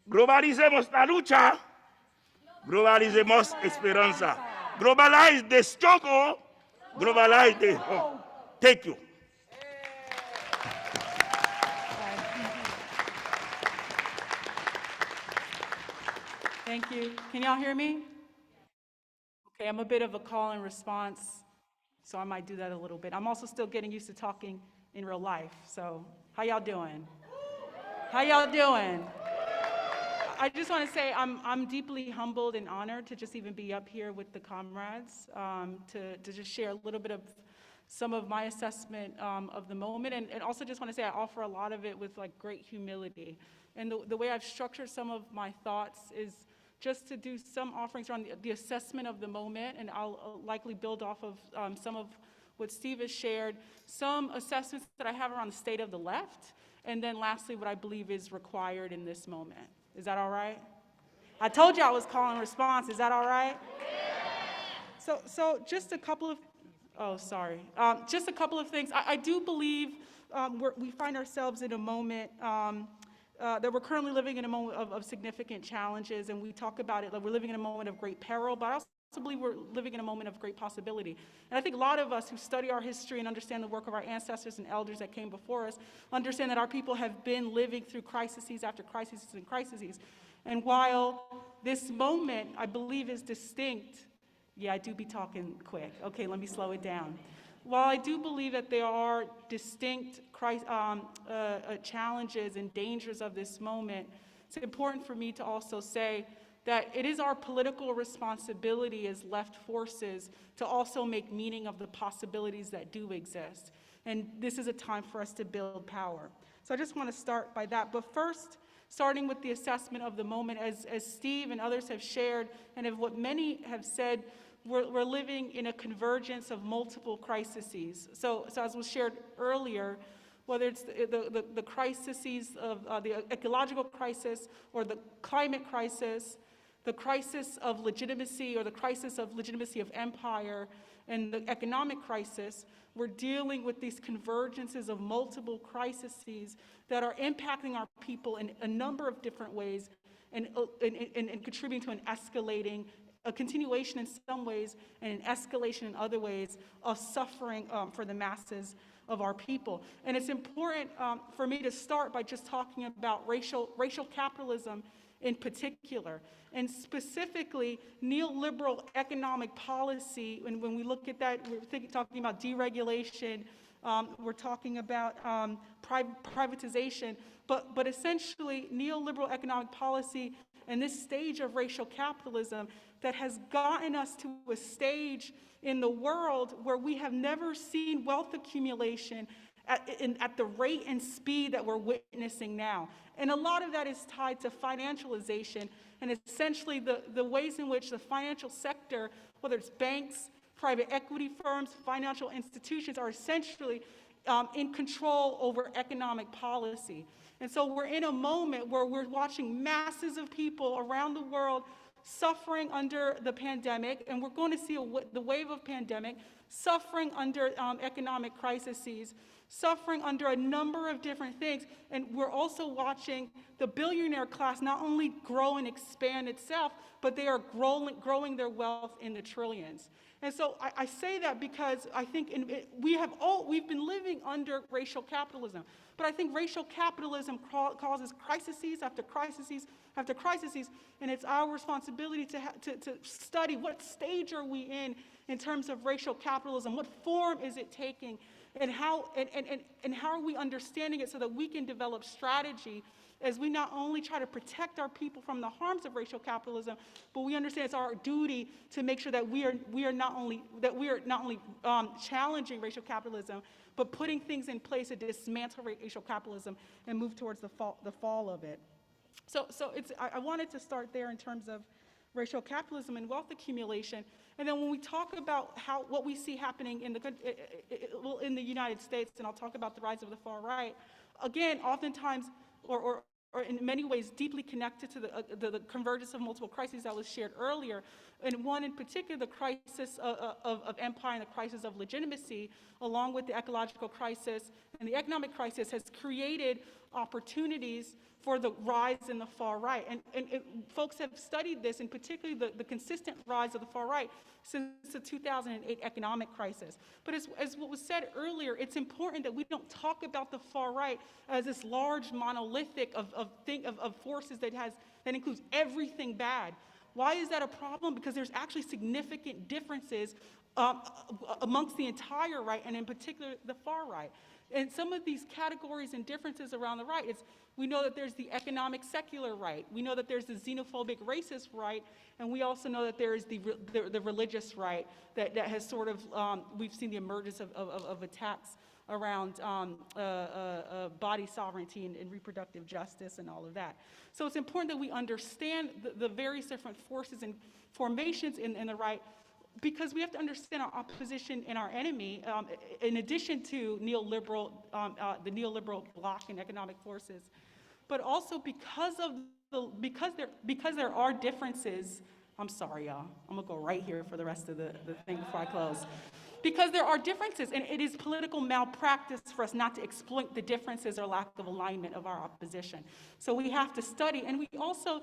globalicemos la lucha, globalicemos esperanza. Globalize the struggle, globalize the hope. Thank you. Thank you. Can y'all hear me? Okay, I'm a bit of a call and response, so I might do that a little bit. I'm also still getting used to talking in real life, so how y'all doing? How y'all doing? I just want to say I'm deeply humbled and honored to just even be up here with the comrades, to just share a little bit of some of my assessment of the moment, and also just want to say I offer a lot of it with like great humility. And the way I've structured some of my thoughts is just to do some offerings around the assessment of the moment, and I'll likely build off of some of what Steve has shared, some assessments that I have around the state of the left, and then lastly, what I believe is required in this moment. Is that all right? I told you I was calling response. Is that all right? So just a couple of, just a couple of things. I do believe we find ourselves in a moment that we're currently living in a moment of significant challenges, and we talk about it like we're living in a moment of great peril, but I also believe we're living in a moment of great possibility. And I think a lot of us who study our history and understand the work of our ancestors and elders that came before us understand that our people have been living through crises after crises and crises. And while this moment, I believe, is distinct, yeah, I do be talking quick. Okay, let me slow it down. While I do believe that there are distinct challenges and dangers of this moment, it's important for me to also say that it is our political responsibility as left forces to also make meaning of the possibilities that do exist. And this is a time for us to build power. So I just want to start by that. But first, starting with the assessment of the moment, as Steve and others have shared, and of what many have said, we're living in a convergence of multiple crises. So as was shared earlier, whether it's the crises of the ecological crisis or the climate crisis, the crisis of legitimacy or the crisis of legitimacy of empire, and the economic crisis, we're dealing with these convergences of multiple crises that are impacting our people in a number of different ways and contributing to a continuation in some ways and an escalation in other ways of suffering for the masses of our people. And it's important for me to start by just talking about racial capitalism in particular, and specifically neoliberal economic policy. And when we look at that, we're talking about deregulation, We're talking about privatization, but essentially neoliberal economic policy and this stage of racial capitalism that has gotten us to a stage in the world where we have never seen wealth accumulation at the rate and speed that we're witnessing now. And a lot of that is tied to financialization and essentially the ways in which the financial sector, whether it's banks, private equity firms, financial institutions, are essentially in control over economic policy. And so we're in a moment where we're watching masses of people around the world suffering under the pandemic, and we're going to see the wave of pandemic, suffering under economic crises, suffering under a number of different things. And we're also watching the billionaire class not only grow and expand itself, but they are growing their wealth in the trillions. And so I say that because I think we've been living under racial capitalism. But I think racial capitalism causes crises after crises after crises, and it's our responsibility to study what stage are we in terms of racial capitalism, what form is it taking, and how are we understanding it so that we can develop strategy as we not only try to protect our people from the harms of racial capitalism, but we understand it's our duty to make sure that we are not only challenging racial capitalism, but putting things in place to dismantle racial capitalism and move towards the fall of it. So I wanted to start there in terms of racial capitalism and wealth accumulation. And then when we talk about what we see happening in the United States, and I'll talk about the rise of the far right, again, oftentimes, or in many ways deeply connected to the convergence of multiple crises that was shared earlier, and one in particular, the crisis of empire and the crisis of legitimacy, along with the ecological crisis and the economic crisis, has created opportunities for the rise in the far right. And folks have studied this, and particularly the consistent rise of the far right since the 2008 economic crisis. But as what was said earlier, it's important that we don't talk about the far right as this large monolithic of forces that includes everything bad. Why is that a problem? Because there's actually significant differences amongst the entire right, and in particular the far right. And some of these categories and differences around the right, we know that there's the economic secular right, we know that there's the xenophobic racist right, and we also know that there is the religious right that has sort of, we've seen the emergence of attacks around body sovereignty and reproductive justice and all of that. So it's important that we understand the various different forces and formations in the right, because we have to understand our opposition and our enemy, in addition to the neoliberal bloc and economic forces, but also because there are differences. I'm sorry, y'all. I'm gonna go right here for the rest of the thing before I close. Because there are differences, and it is political malpractice for us not to exploit the differences or lack of alignment of our opposition. So we have to study, and we also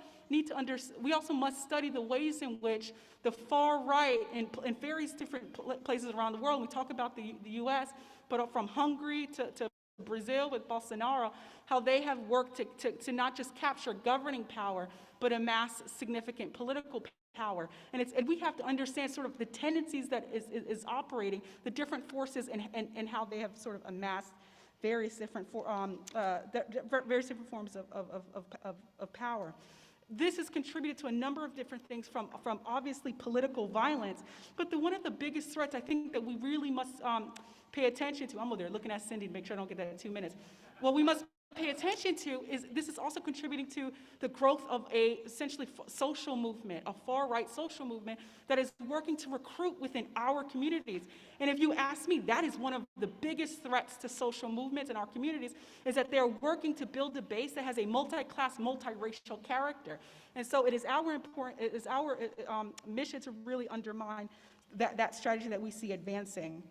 must study the ways in which the far right in various different places around the world, we talk about the US, but from Hungary to Brazil with Bolsonaro, how they have worked to not just capture governing power, but amass significant political power. And we have to understand sort of the tendencies that is operating, the different forces and how they have sort of amassed various different forms of power. This has contributed to a number of different things, from obviously political violence, but one of the biggest threats I think that we really must pay attention to, I'm over there looking at Cindy to make sure I don't get that in 2 minutes. What we must pay attention to is this is also contributing to the growth of a essentially social movement, a far right social movement that is working to recruit within our communities. And if you ask me, that is one of the biggest threats to social movements in our communities, is that they're working to build a base that has a multi-class, multiracial character. And so it is our mission to really undermine that strategy that we see advancing.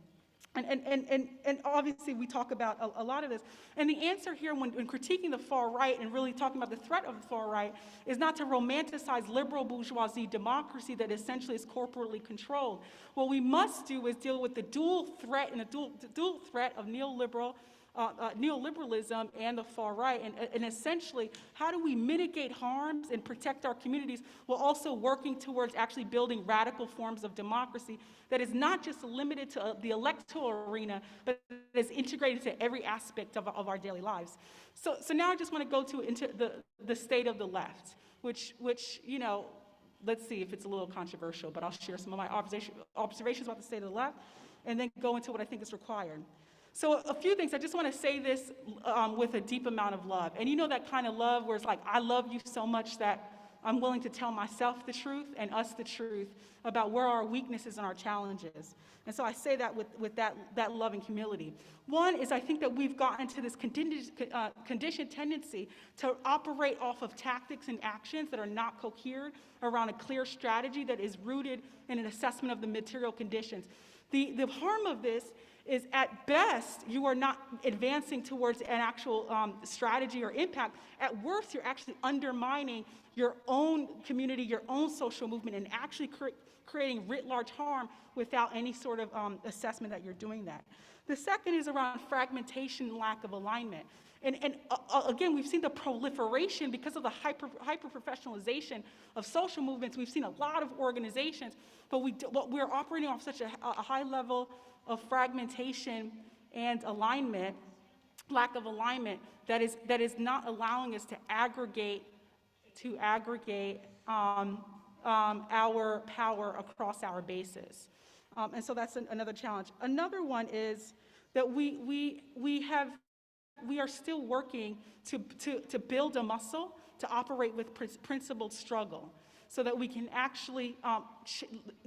And obviously we talk about a lot of this. And the answer here when critiquing the far right and really talking about the threat of the far right is not to romanticize liberal bourgeoisie democracy that essentially is corporately controlled. What we must do is deal with the dual threat of neoliberal neoliberalism and the far right, and essentially, how do we mitigate harms and protect our communities while also working towards actually building radical forms of democracy that is not just limited to the electoral arena, but is integrated to every aspect of our daily lives. So now I just want to go into the state of the left, which you know, let's see if it's a little controversial, but I'll share some of my observations about the state of the left, and then go into what I think is required. So a few things, I just want to say this with a deep amount of love. And you know that kind of love where it's like, I love you so much that I'm willing to tell myself the truth and us the truth about where our weaknesses and our challenges. And so I say that with that love and humility. One is I think that we've gotten to this conditioned tendency to operate off of tactics and actions that are not coherent around a clear strategy that is rooted in an assessment of the material conditions. The harm of this is at best, you are not advancing towards an actual strategy or impact. At worst, you're actually undermining your own community, your own social movement, and actually creating writ large harm without any sort of assessment that you're doing that. The second is around fragmentation and lack of alignment. And again, we've seen the proliferation because of the hyper-professionalization of social movements. We've seen a lot of organizations, but we're operating off such a high level of fragmentation and alignment, lack of alignment, that is not allowing us to aggregate our power across our bases. And so that's another challenge. Another one is that we are still working to build a muscle to operate with principled struggle so that we can actually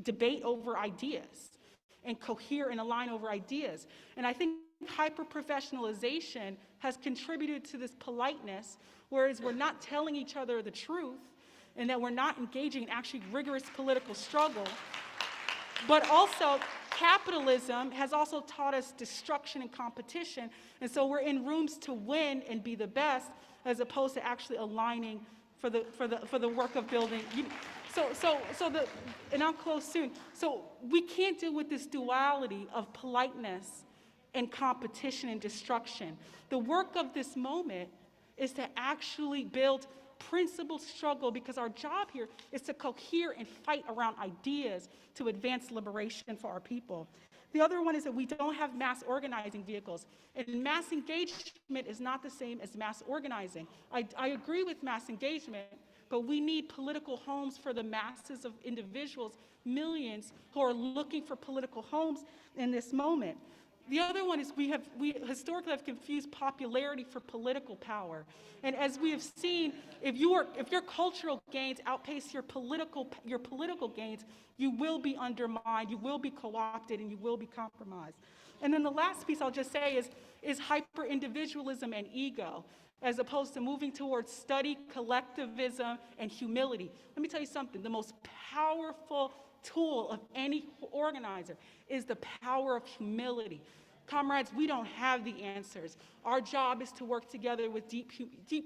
debate over ideas and cohere and align over ideas. And I think hyper-professionalization has contributed to this politeness, whereas we're not telling each other the truth and that we're not engaging in actually rigorous political struggle. But also, capitalism has also taught us destruction and competition, and so we're in rooms to win and be the best, as opposed to actually aligning for the work of building. And I'll close soon. So we can't deal with this duality of politeness and competition and destruction. The work of this moment is to actually build principled struggle, because our job here is to cohere and fight around ideas to advance liberation for our people. The other one is that we don't have mass organizing vehicles, and mass engagement is not the same as mass organizing. I agree with mass engagement, but we need political homes for the masses of individuals, millions who are looking for political homes in this moment. The other one is we historically have confused popularity for political power. And as we have seen, if your cultural gains outpace your political gains, you will be undermined, you will be co-opted, and you will be compromised. And then the last piece I'll just say is hyper-individualism and ego, as opposed to moving towards study, collectivism, and humility. Let me tell you something, the most powerful tool of any organizer is the power of humility. Comrades, we don't have the answers. Our job is to work together with deep,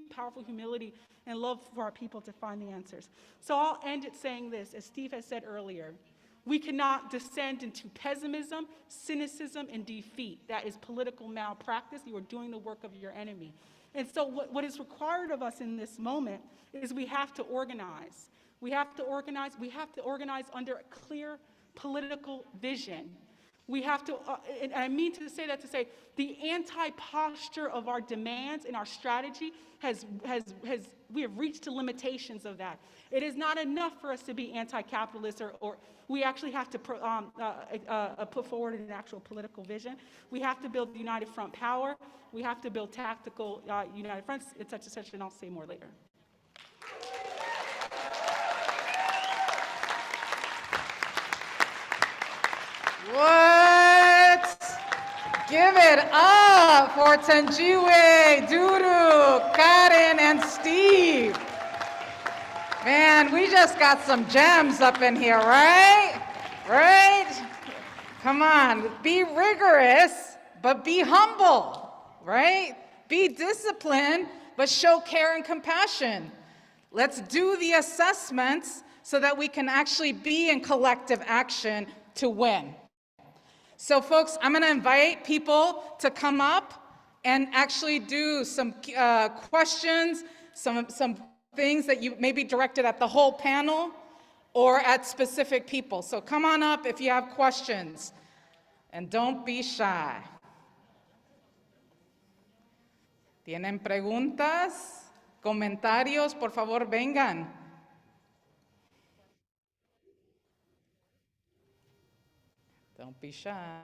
powerful humility and love for our people to find the answers. So I'll end it saying this, as Steve has said earlier, we cannot descend into pessimism, cynicism, and defeat. That is political malpractice. You are doing the work of your enemy. And so what is required of us in this moment is we have to organize. We have to organize under a clear political vision. We have to, and I mean to say that to say, the anti-posture of our demands and our strategy we have reached the limitations of that. It is not enough for us to be anti-capitalist, or we actually have to put forward an actual political vision. We have to build the United Front power. We have to build tactical United Fronts, et cetera, and I'll say more later. What? Give it up for Thenjiwe, DouDou, Kerin, and Steve. Man, we just got some gems up in here, right? Right? Come on, be rigorous, but be humble, right? Be disciplined, but show care and compassion. Let's do the assessments so that we can actually be in collective action to win. So folks, I'm gonna invite people to come up and actually do some questions, some things that you may be directed at the whole panel or at specific people. So come on up if you have questions, and don't be shy. ¿Tienen preguntas? Comentarios, por favor, vengan. Don't be shy.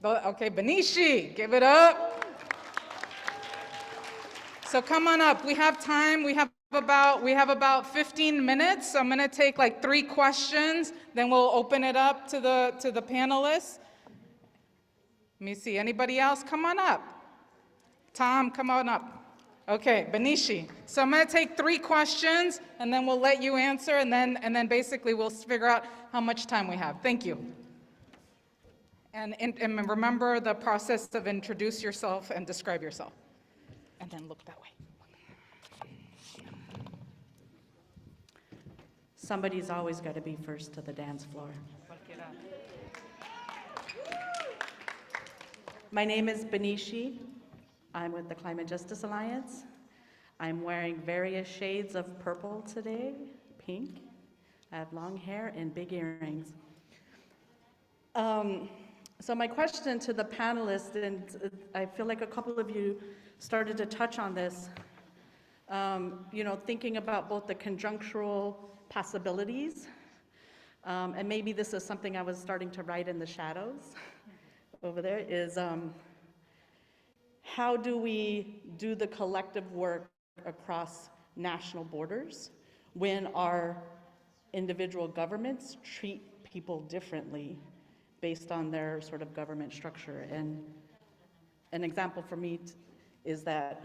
Okay, Benishi, give it up. So come on up. We have time. We have about 15 minutes. So I'm going to take like 3 questions. Then we'll open it up to the panelists. Let me see. Anybody else? Come on up. Tom, come on up. Okay, Benishi. So I'm going to take 3 questions, and then we'll let you answer, and then basically we'll figure out how much time we have. Thank you. And remember the process of introduce yourself and describe yourself. And then look that way. Somebody's always got to be first to the dance floor. My name is Benishi. I'm with the Climate Justice Alliance. I'm wearing various shades of purple today, pink. I have long hair and big earrings. So my question to the panelists, and I feel like a couple of you started to touch on this, thinking about both the conjunctural possibilities, and maybe this is something I was starting to write in the shadows over there, is how do we do the collective work across national borders when our individual governments treat people differently based on their sort of government structure? And an example for me is that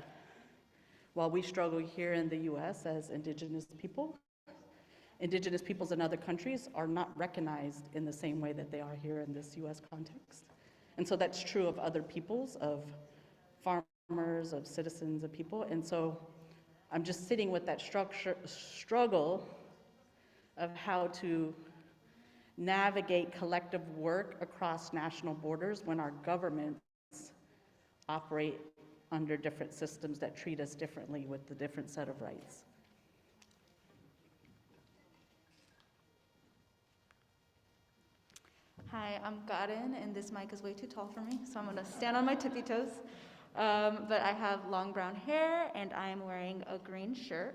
while we struggle here in the US as indigenous peoples in other countries are not recognized in the same way that they are here in this US context. And so that's true of other peoples, of farmers, of citizens, of people. And so I'm just sitting with that struggle of how to navigate collective work across national borders when our governments operate under different systems that treat us differently with a different set of rights. Hi, I'm Kerin, and this mic is way too tall for me, so I'm gonna stand on my tippy toes. But I have long brown hair, and I am wearing a green shirt.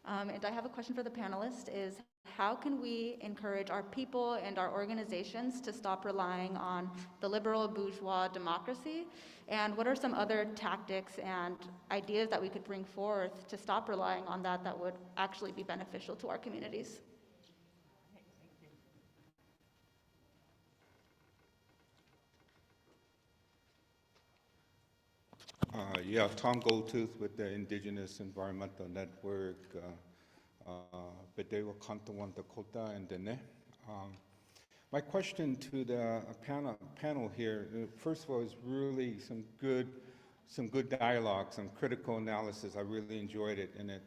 And I have a question for the panelists, is how can we encourage our people and our organizations to stop relying on the liberal bourgeois democracy? And what are some other tactics and ideas that we could bring forth to stop relying on that would actually be beneficial to our communities? Tom Goldtooth with the Indigenous Environmental Network, Bedewa Kantawan Dakota and Dene. My question to the panel here, first of all, is really some good dialogue, some critical analysis. I really enjoyed it, and it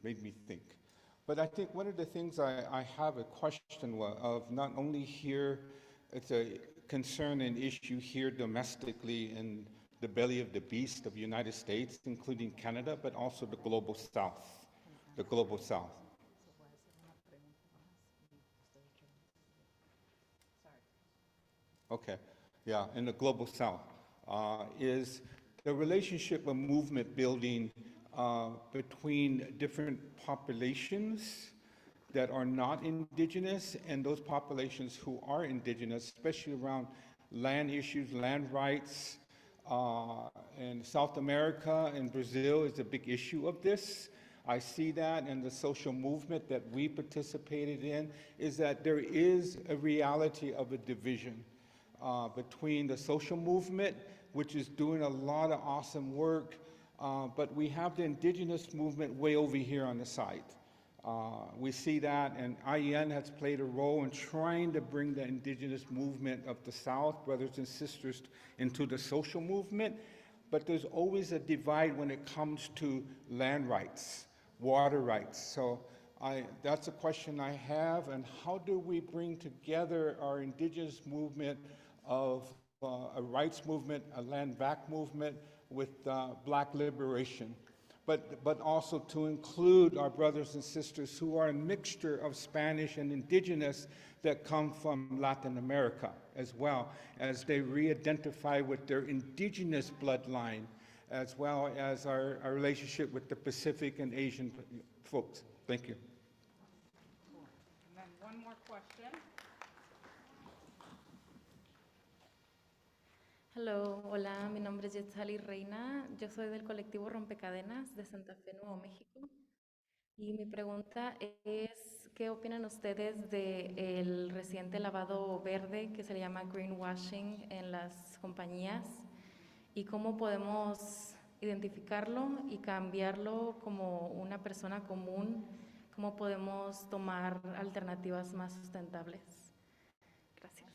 made me think. But I think one of the things I have a question of, not only here, it's a concern and issue here domestically in the belly of the beast of the United States, including Canada, but also the global South, Okay, yeah, in the global South, is the relationship of movement building between different populations that are not indigenous and those populations who are indigenous, especially around land issues, land rights. In South America and Brazil is a big issue of this. I see that in the social movement that we participated in, is that there is a reality of a division between the social movement, which is doing a lot of awesome work, but we have the indigenous movement way over here on the side. We see that, and IEN has played a role in trying to bring the indigenous movement of the South, brothers and sisters, into the social movement, but there's always a divide when it comes to land rights, water rights. So that's a question I have, and how do we bring together our indigenous movement of a rights movement, a land back movement with black liberation, but also to include our brothers and sisters who are a mixture of Spanish and indigenous that come from Latin America, as well as they re-identify with their indigenous bloodline, as well as our relationship with the Pacific and Asian folks. Thank you. And then one more question. Hello, hola, mi nombre es Yetzali Reina, yo soy del colectivo Rompecadenas de Santa Fe, Nuevo México. Y mi pregunta es, ¿qué opinan ustedes del reciente lavado verde que se le llama greenwashing en las compañías? ¿Y cómo podemos identificarlo y cambiarlo como una persona común? ¿Cómo podemos tomar alternativas más sustentables? Gracias.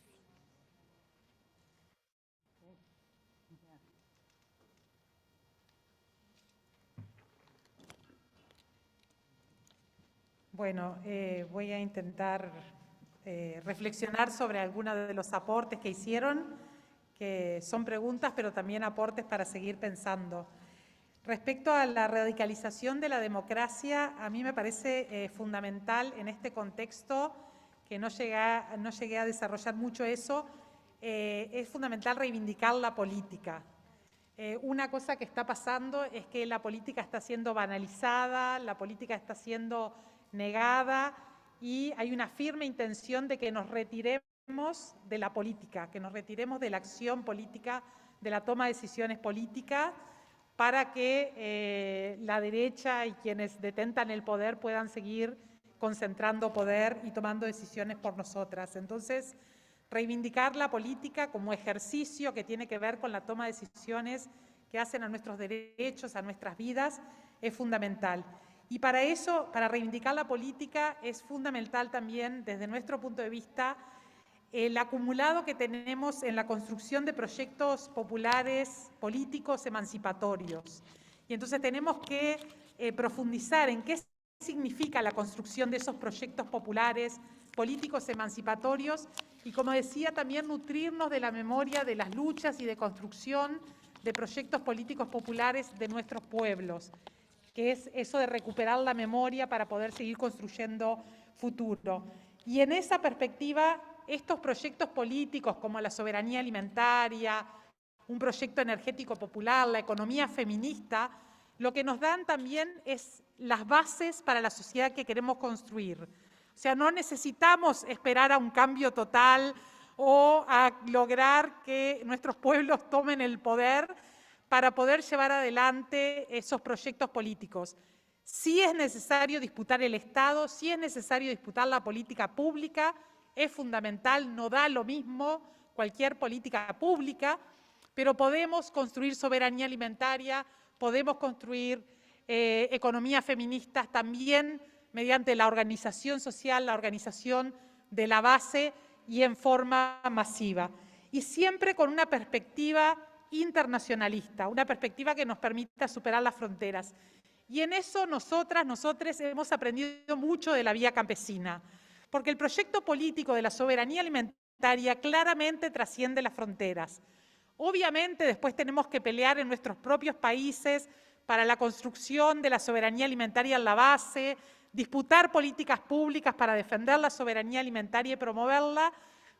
Bueno, voy a intentar reflexionar sobre algunos de los aportes que hicieron, que son preguntas, pero también aportes para seguir pensando. Respecto a la radicalización de la democracia, a mí me parece fundamental en este contexto, que no llegué a desarrollar mucho eso, es fundamental reivindicar la política. Una cosa que está pasando es que la política está siendo banalizada, la política está siendo negada y hay una firme intención de que nos retiremos de la política, que nos retiremos de la acción política, de la toma de decisiones políticas, para que la derecha y quienes detentan el poder puedan seguir concentrando poder y tomando decisiones por nosotras. Entonces, reivindicar la política como ejercicio que tiene que ver con la toma de decisiones que hacen a nuestros derechos, a nuestras vidas, es fundamental. Y para eso, para reivindicar la política, es fundamental también, desde nuestro punto de vista, el acumulado que tenemos en la construcción de proyectos populares, políticos, emancipatorios. Y entonces tenemos que profundizar en qué significa la construcción de esos proyectos populares, políticos, emancipatorios, y como decía, también nutrirnos de la memoria de las luchas y de construcción de proyectos políticos populares de nuestros pueblos, que es eso de recuperar la memoria para poder seguir construyendo futuro. Y en esa perspectiva, estos proyectos políticos como la soberanía alimentaria, un proyecto energético popular, la economía feminista, lo que nos dan también es las bases para la sociedad que queremos construir. O sea, no necesitamos esperar a un cambio total o a lograr que nuestros pueblos tomen el poder para poder llevar adelante esos proyectos políticos. Sí es necesario disputar el Estado, sí es necesario disputar la política pública, es fundamental, no da lo mismo cualquier política pública, pero podemos construir soberanía alimentaria, podemos construir economías feministas también mediante la organización social, la organización de la base y en forma masiva. Y siempre con una perspectiva internacionalista, una perspectiva que nos permita superar las fronteras. Y en eso nosotros hemos aprendido mucho de la vía campesina, porque el proyecto político de la soberanía alimentaria claramente trasciende las fronteras. Obviamente después tenemos que pelear en nuestros propios países para la construcción de la soberanía alimentaria en la base, disputar políticas públicas para defender la soberanía alimentaria y promoverla,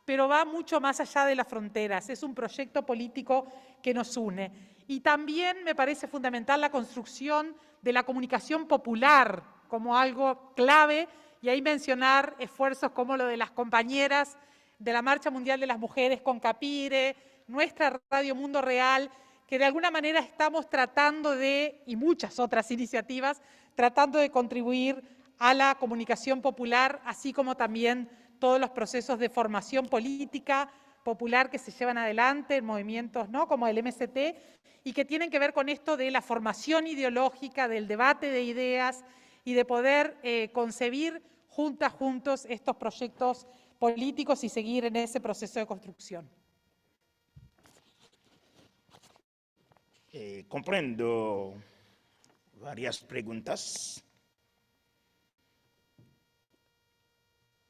pero va mucho más allá de las fronteras. Es un proyecto político que nos une. Y también me parece fundamental la construcción de la comunicación popular como algo clave, y ahí mencionar esfuerzos como lo de las compañeras de la Marcha Mundial de las Mujeres con Capire, nuestra Radio Mundo Real, que de alguna manera estamos tratando de, y muchas otras iniciativas, tratando de contribuir a la comunicación popular, así como también todos los procesos de formación política popular que se llevan adelante en movimientos, ¿no?, como el MST, y que tienen que ver con esto de la formación ideológica, del debate de ideas y de poder concebir juntos estos proyectos políticos y seguir en ese proceso de construcción. Comprendo varias preguntas.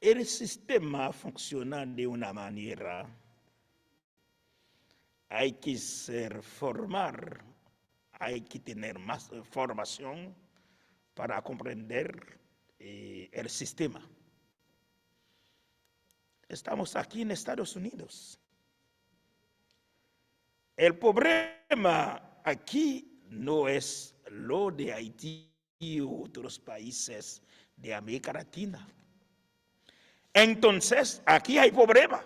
El sistema funciona de una manera hay que formar, hay que tener más formación para comprender el sistema. Estamos aquí en Estados Unidos. El problema aquí no es lo de Haití u otros países de América Latina. Entonces, aquí hay problema.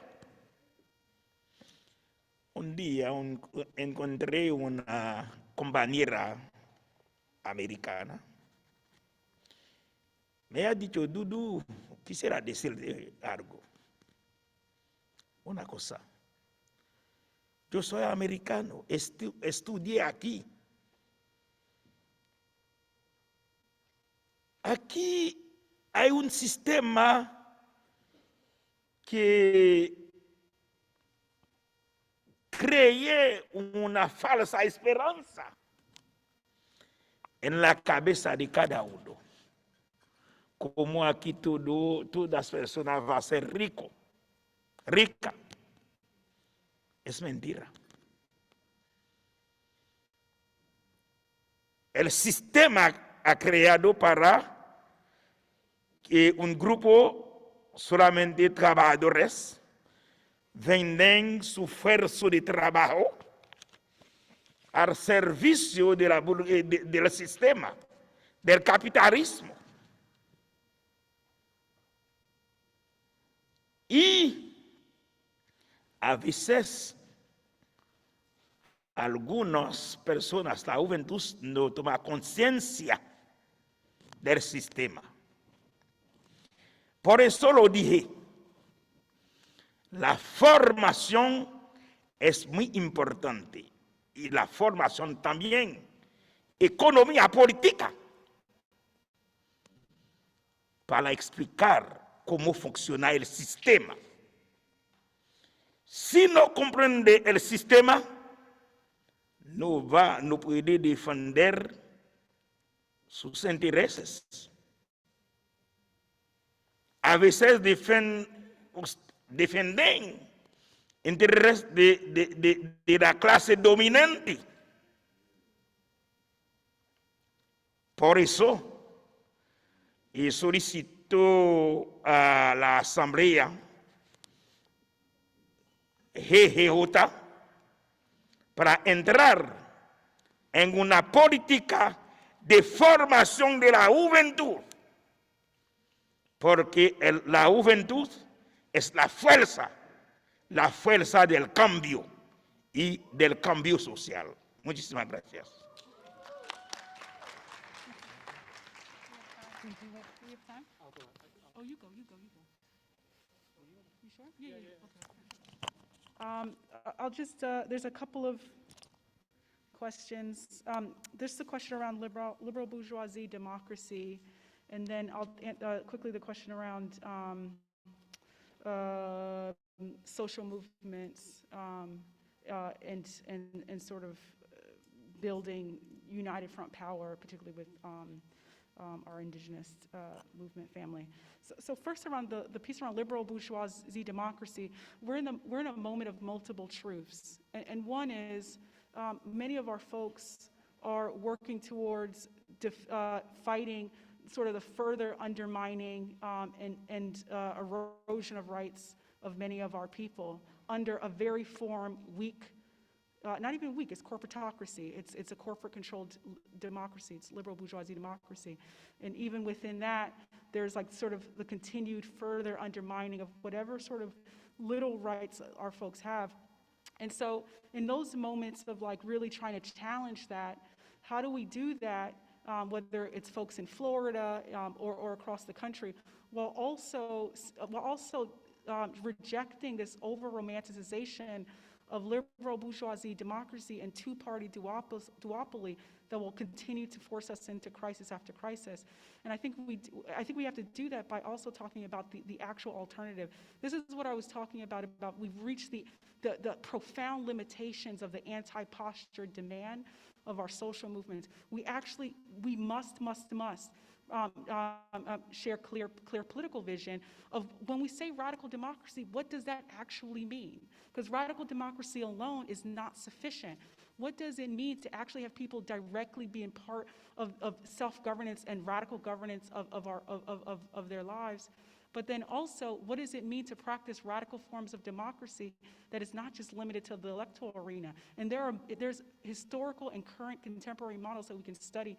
Un día encontré una compañera americana. Me ha dicho, DouDou, quisiera decirle algo. Una cosa. Yo soy americano, estudié aquí. Aquí hay un sistema que cree una falsa esperanza en la cabeza de cada uno. Como aquí todas las personas van a ser rica. Es mentira. El sistema ha creado para que un grupo solamente de trabajadores venden su esfuerzo de trabajo al servicio del sistema, del capitalismo. Y a veces algunas personas, la juventud, no toma conciencia del sistema. Por eso lo dije, la formación es muy importante y la formación también, economía política, para explicar cómo funciona el sistema. Si no comprende el sistema, no puede defender sus intereses. A veces defienden intereses de la clase dominante. Por eso, solicito a la Asamblea GGJ para entrar en una política de formación de la juventud, porque la juventud es la fuerza del cambio y del cambio social. Muchísimas gracias. I'll just, there's a couple of questions. There's the question around liberal bourgeoisie democracy, and then I'll quickly the question around social movements and sort of building united front power, particularly with our indigenous movement family. So first around the piece around liberal bourgeoisie democracy, we're in a moment of multiple truths. And one is many of our folks are working towards fighting sort of the further undermining and erosion of rights of many of our people under a very weak, not even weak, it's corporatocracy. It's a corporate-controlled democracy. It's liberal bourgeoisie democracy. And even within that, there's like sort of the continued further undermining of whatever sort of little rights our folks have. And so in those moments of like really trying to challenge that, how do we do that, whether it's folks in Florida or across the country, while also rejecting this over-romanticization of liberal bourgeoisie democracy and two-party duopoly that will continue to force us into crisis after crisis. And I think we have to do that by also talking about the actual alternative. This is what I was talking about we've reached the profound limitations of the anti-posture demand of our social movements. We must share clear political vision of when we say radical democracy, what does that actually mean? Because radical democracy alone is not sufficient. What does it mean to actually have people directly being part of self-governance and radical governance of their lives? But then also, what does it mean to practice radical forms of democracy that is not just limited to the electoral arena? And there's historical and current contemporary models that we can study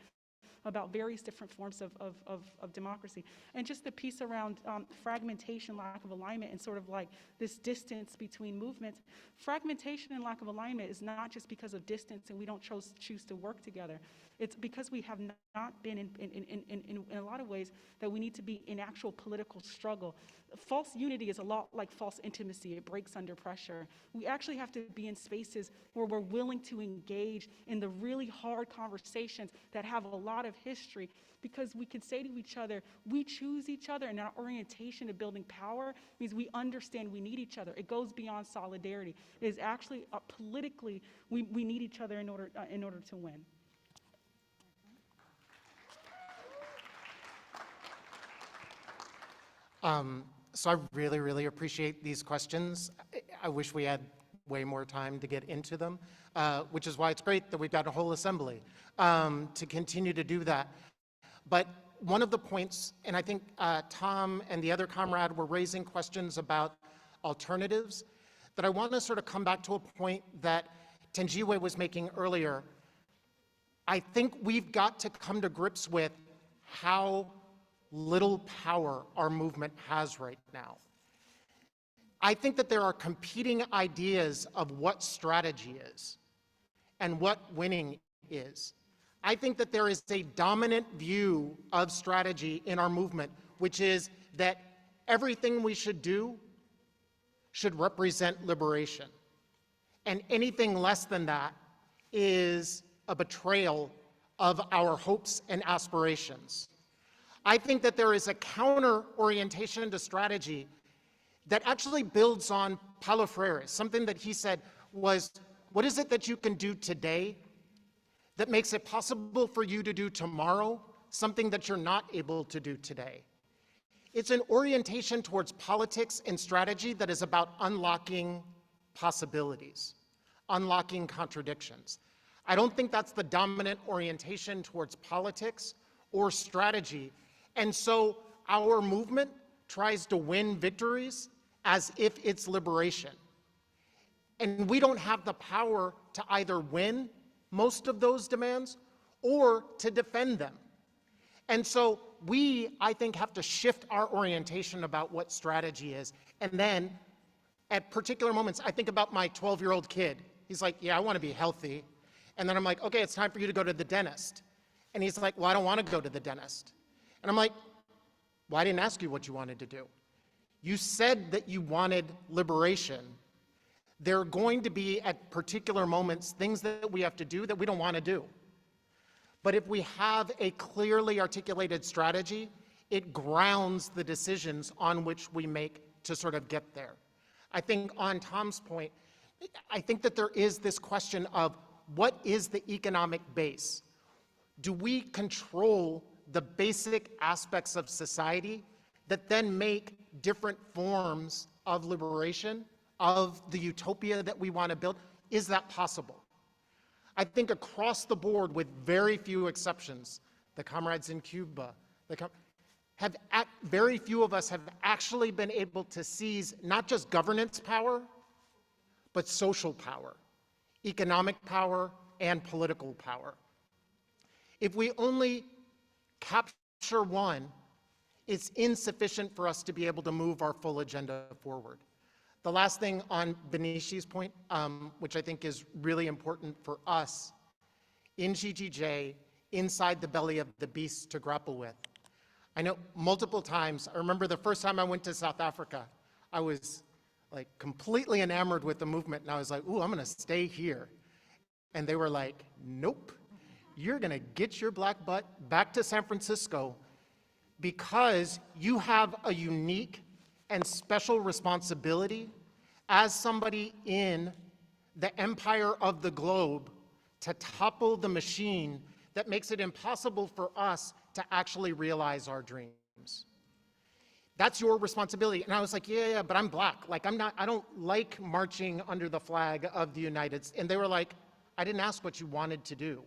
about various different forms of democracy. And just the piece around fragmentation, lack of alignment, and sort of like this distance between movements. Fragmentation and lack of alignment is not just because of distance and we don't choose to work together. It's because we have not been in a lot of ways that we need to be in actual political struggle. False unity is a lot like false intimacy. It breaks under pressure. We actually have to be in spaces where we're willing to engage in the really hard conversations that have a lot of history, because we can say to each other, we choose each other, and our orientation to building power means we understand we need each other. It goes beyond solidarity. It is actually politically, we need each other in order to win. So I really, really appreciate these questions. I wish we had way more time to get into them, which is why it's great that we've got a whole assembly to continue to do that. But one of the points, and I think Tom and the other comrade were raising questions about alternatives, that I want to sort of come back to a point that Thenjiwe was making earlier. I think we've got to come to grips with how little power our movement has right now. I think that there are competing ideas of what strategy is and what winning is. I think that there is a dominant view of strategy in our movement, which is that everything we should do should represent liberation. And anything less than that is a betrayal of our hopes and aspirations. I think that there is a counter orientation to strategy that actually builds on Paulo Freire's. Something that he said was, what is it that you can do today that makes it possible for you to do tomorrow something that you're not able to do today? It's an orientation towards politics and strategy that is about unlocking possibilities, unlocking contradictions. I don't think that's the dominant orientation towards politics or strategy. And so our movement tries to win victories as if it's liberation. And we don't have the power to either win most of those demands or to defend them. And so we, I think, have to shift our orientation about what strategy is. And then at particular moments, I think about my 12-year-old kid. He's like, yeah, I want to be healthy. And then I'm like, okay, it's time for you to go to the dentist. And he's like, well, I don't want to go to the dentist. And I'm like, well, I didn't ask you what you wanted to do. You said that you wanted liberation. There are going to be, at particular moments, things that we have to do that we don't want to do. But if we have a clearly articulated strategy, it grounds the decisions on which we make to sort of get there. I think on Tom's point, I think that there is this question of what is the economic base? Do we control the basic aspects of society that then make different forms of liberation, of the utopia that we want to build? Is that possible? I think across the board, with very few exceptions, the comrades in Cuba, very few of us have actually been able to seize not just governance power, but social power, economic power, and political power. If we only capture one, it's insufficient for us to be able to move our full agenda forward. The last thing on Benishi's point, which I think is really important for us in GGJ, inside the belly of the beast to grapple with. I know multiple times, I remember the first time I went to South Africa, I was like completely enamored with the movement, and I was like, ooh, I'm gonna stay here. And they were like, nope, you're gonna get your black butt back to San Francisco because you have a unique and special responsibility as somebody in the empire of the globe to topple the machine that makes it impossible for us to actually realize our dreams. That's your responsibility. And I was like, yeah, but I'm black. Like, I don't like marching under the flag of the United States. And they were like, I didn't ask what you wanted to do.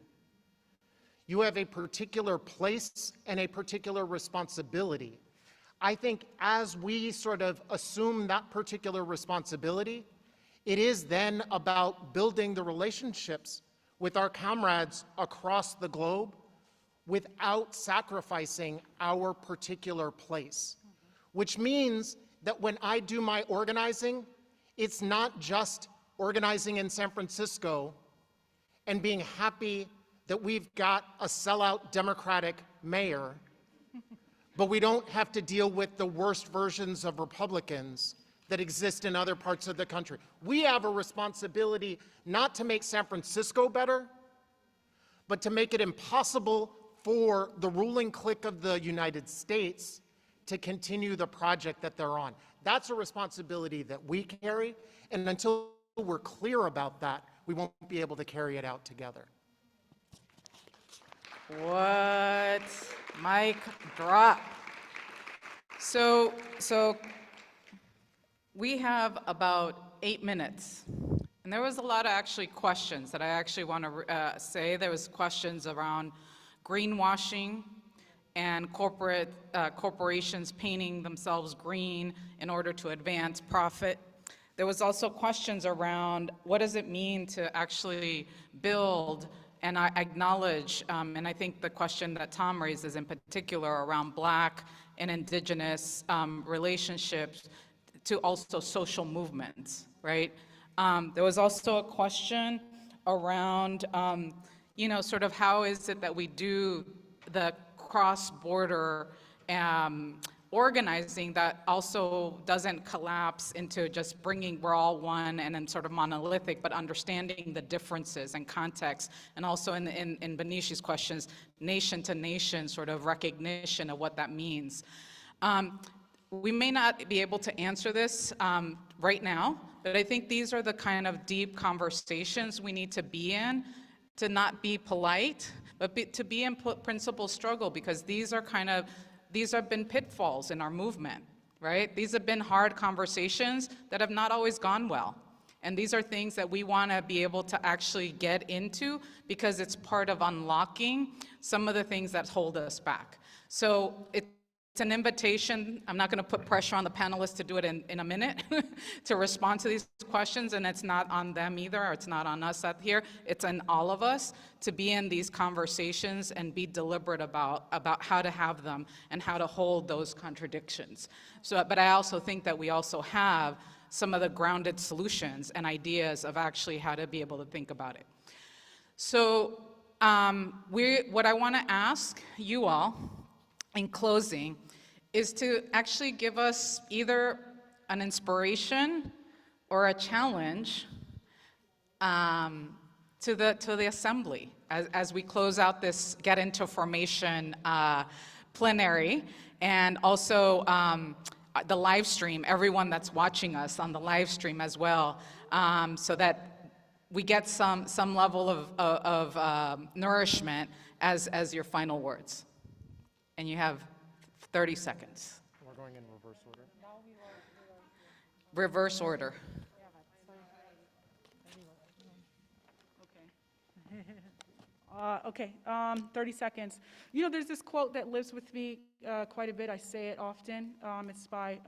You have a particular place and a particular responsibility. I think as we sort of assume that particular responsibility, it is then about building the relationships with our comrades across the globe without sacrificing our particular place. Which means that when I do my organizing, it's not just organizing in San Francisco and being happy that we've got a sellout Democratic mayor, but we don't have to deal with the worst versions of Republicans that exist in other parts of the country. We have a responsibility not to make San Francisco better, but to make it impossible for the ruling clique of the United States to continue the project that they're on. That's a responsibility that we carry, and until we're clear about that, we won't be able to carry it out together. What? Mic drop. So we have about 8 minutes. And there was a lot of actually questions that I actually want to say. There was questions around greenwashing and corporations painting themselves green in order to advance profit. There was also questions around what does it mean to actually build, and I acknowledge, and I think the question that Tom raises in particular around Black and Indigenous relationships to also social movements, right? There was also a question around, sort of how is it that we do the cross-border organizing that also doesn't collapse into just bringing we're all one and then sort of monolithic, but understanding the differences and context, and also in Benishi's questions, nation to nation sort of recognition of what that means. We may not be able to answer this right now, but I think these are the kind of deep conversations we need to be in, to not be polite, but to be in principle struggle, because these have been pitfalls in our movement, right? These have been hard conversations that have not always gone well. And these are things that we want to be able to actually get into because it's part of unlocking some of the things that hold us back. So it's an invitation. I'm not going to put pressure on the panelists to do it in a minute to respond to these questions, and it's not on them either, or it's not on us up here. It's on all of us to be in these conversations and be deliberate about how to have them and how to hold those contradictions. So, but I also think that we also have some of the grounded solutions and ideas of actually how to be able to think about it. So what I want to ask you all in closing is to actually give us either an inspiration or a challenge to the assembly as we close out this Get Into Formation plenary, and also the live stream, everyone that's watching us on the live stream as well, so that we get some level of nourishment as your final words. And you have 30 seconds. We're going in reverse order. Reverse order. Okay, 30 seconds. You know, there's this quote that lives with me quite a bit. I say it often. It's by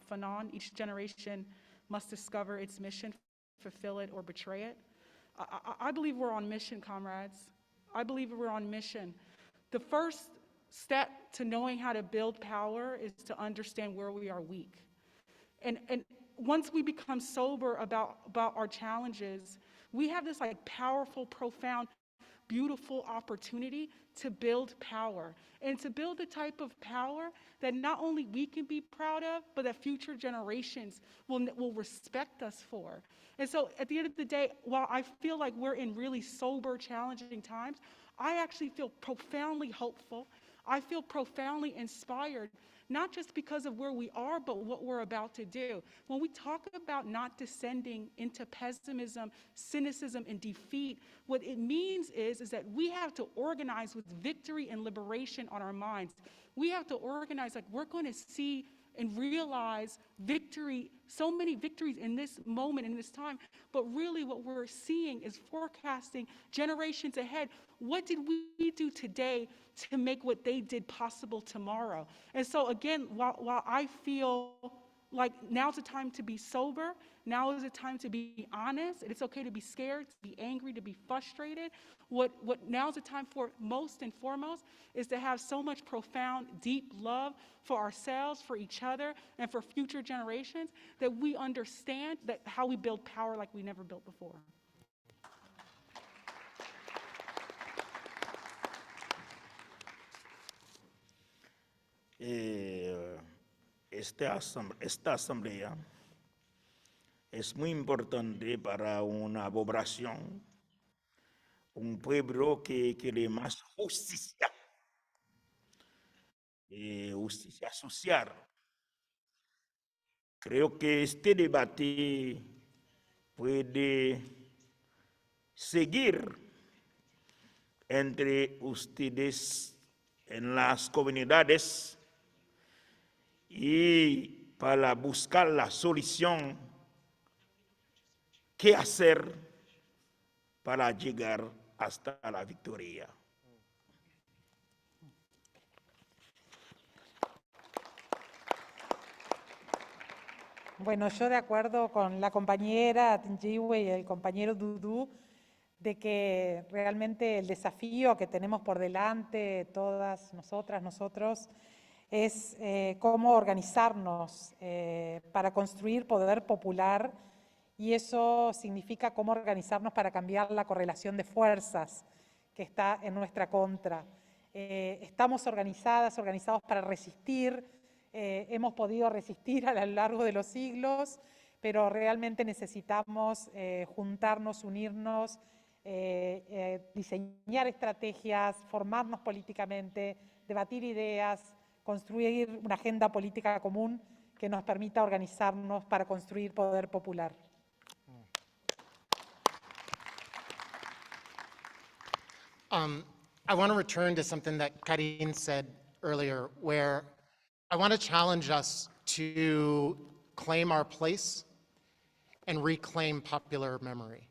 Fanon. Each generation must discover its mission, fulfill it, or betray it. I believe we're on mission, comrades. I believe we're on mission. The first step to knowing how to build power is to understand where we are weak. And once we become sober about our challenges, we have this like powerful, profound, beautiful opportunity to build power, and to build the type of power that not only we can be proud of, but that future generations will respect us for. And so at the end of the day, while I feel like we're in really sober, challenging times, I actually feel profoundly hopeful. I feel profoundly inspired, not just because of where we are, but what we're about to do. When we talk about not descending into pessimism, cynicism, and defeat, what it means is that we have to organize with victory and liberation on our minds. We have to organize like we're going to see and realize victory, so many victories in this moment, in this time, but really what we're seeing is forecasting generations ahead. What did we do today to make what they did possible tomorrow? And so again, while I feel like now's the time to be sober, now is the time to be honest, and it's okay to be scared, to be angry, to be frustrated. What now's the time for, most and foremost, is to have so much profound, deep love for ourselves, for each other, and for future generations, that we understand that how we build power like we never built before. Esta asamblea es muy importante para una población, un pueblo que quiere más justicia, justicia social. Creo que este debate puede seguir entre ustedes en las comunidades y para buscar la solución, qué hacer para llegar hasta la victoria. Bueno, yo de acuerdo con la compañera Thenjiwe y el compañero DouDou, de que realmente el desafío que tenemos por delante, todas nosotras, nosotros, es cómo organizarnos para construir poder popular, y eso significa cómo organizarnos para cambiar la correlación de fuerzas que está en nuestra contra. Estamos organizados para resistir, hemos podido resistir a lo largo de los siglos, pero realmente necesitamos juntarnos, unirnos, diseñar estrategias, formarnos políticamente, debatir ideas, construir una agenda política común que nos permita organizarnos para construir poder popular. I want to return to something that Kerin said earlier, where I want to challenge us to claim our place and reclaim popular memory.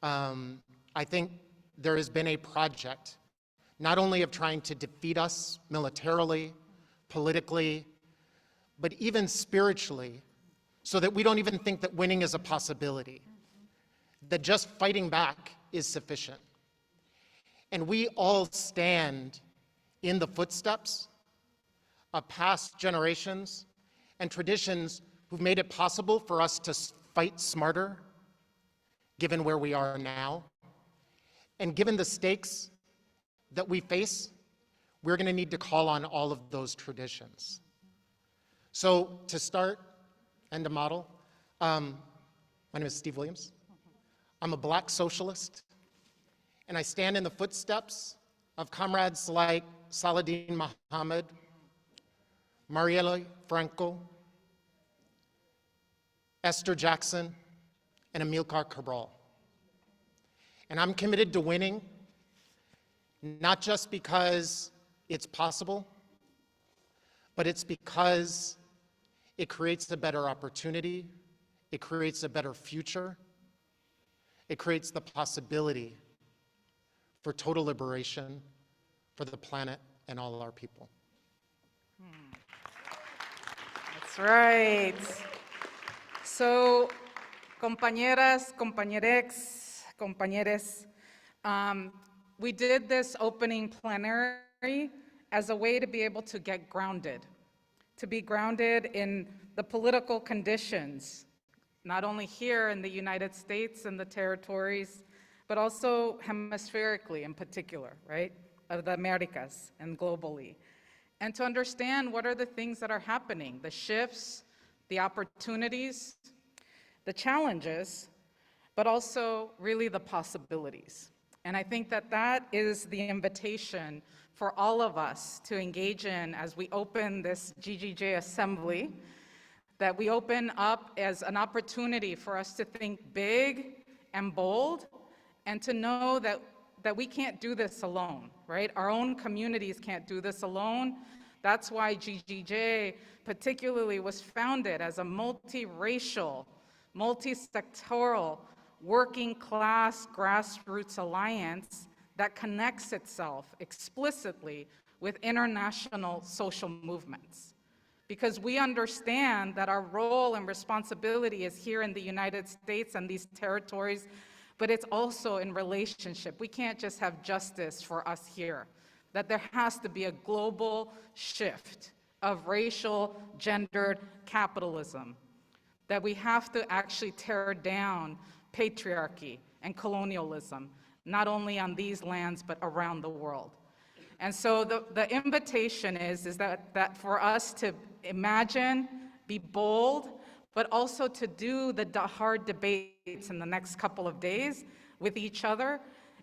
I think there has been a project, not only of trying to defeat us militarily, politically, but even spiritually, so that we don't even think that winning is a possibility, that just fighting back is sufficient. And we all stand in the footsteps of past generations and traditions who've made it possible for us to fight smarter, given where we are now. And given the stakes that we face, we're going to need to call on all of those traditions. So to start and to model, my name is Steve Williams. I'm a Black socialist, and I stand in the footsteps of comrades like Saladin Muhammad, Marielle Franco, Esther Jackson, and Amilcar Cabral. And I'm committed to winning, not just because it's possible, but it's because it creates a better opportunity, it creates a better future, it creates the possibility for total liberation for the planet and all our people. That's right. So, compañeras, compañerex, compañeres, we did this opening plenary as a way to be able to get grounded, to be grounded in the political conditions, not only here in the United States and the territories, but also hemispherically in particular, right, of the Americas and globally. And to understand what are the things that are happening, the shifts, the opportunities, the challenges, but also really the possibilities. And I think that that is the invitation for all of us to engage in as we open this GGJ assembly, that we open up as an opportunity for us to think big and bold, and to know that we can't do this alone, right? Our own communities can't do this alone. That's why GGJ particularly was founded as a multiracial, multi-sectoral, working class grassroots alliance that connects itself explicitly with international social movements. Because we understand that our role and responsibility is here in the United States and these territories, but it's also in relationship. We can't just have justice for us here, that there has to be a global shift of racial, gendered capitalism, that we have to actually tear down patriarchy and colonialism, not only on these lands, but around the world. And so the invitation is that for us to imagine, be bold, but also to do the hard debates in the next couple of days with each other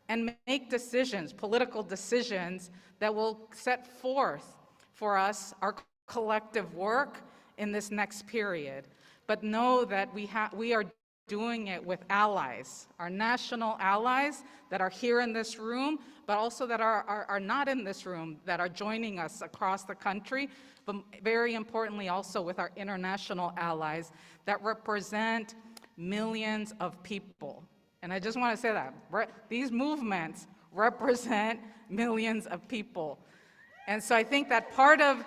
and make decisions, political decisions, that will set forth for us our collective work in this next period. But know that we are doing it with allies, our national allies that are here in this room, but also that are not in this room, that are joining us across the country, but very importantly also with our international allies that represent millions of people. And I just want to say that, these movements represent millions of people. And so I think that part of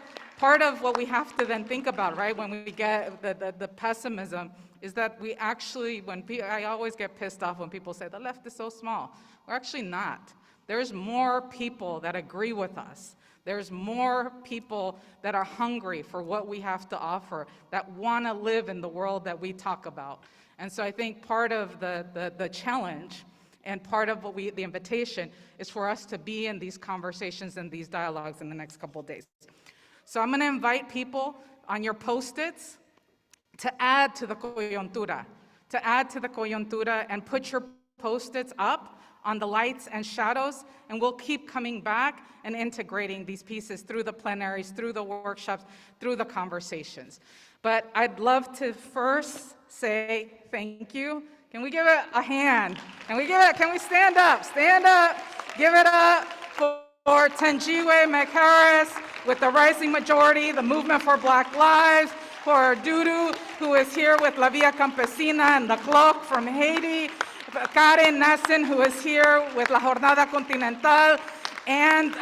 what we have to then think about, right, when we get the pessimism, is that we actually, I always get pissed off when people say the left is so small. We're actually not. There's more people that agree with us. There's more people that are hungry for what we have to offer, that want to live in the world that we talk about. And so I think part of the challenge and part of the invitation is for us to be in these conversations and these dialogues in the next couple of days. So I'm going to invite people on your Post-its to add to the coyuntura, and put your Post-its up on the lights and shadows, and we'll keep coming back and integrating these pieces through the plenaries, through the workshops, through the conversations. But I'd love to first say thank you. Can we give it a hand? Can we stand up? Stand up, give it up for Thenjiwe, McHarris, with the Rising Majority, the Movement for Black Lives, for DouDou, who is here with La Via Campesina and the Clock from Haiti, Kerin, Nansen, who is here with La Jornada Continental, and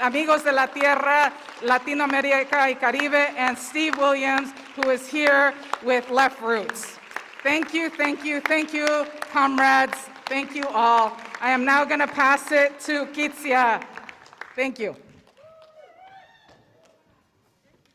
Amigos de la Tierra, Latinoamérica y Caribe, and Steve Williams, who is here with Left Roots. Thank you, comrades. Thank you all. I am now going to pass it to Kitsia. Thank you.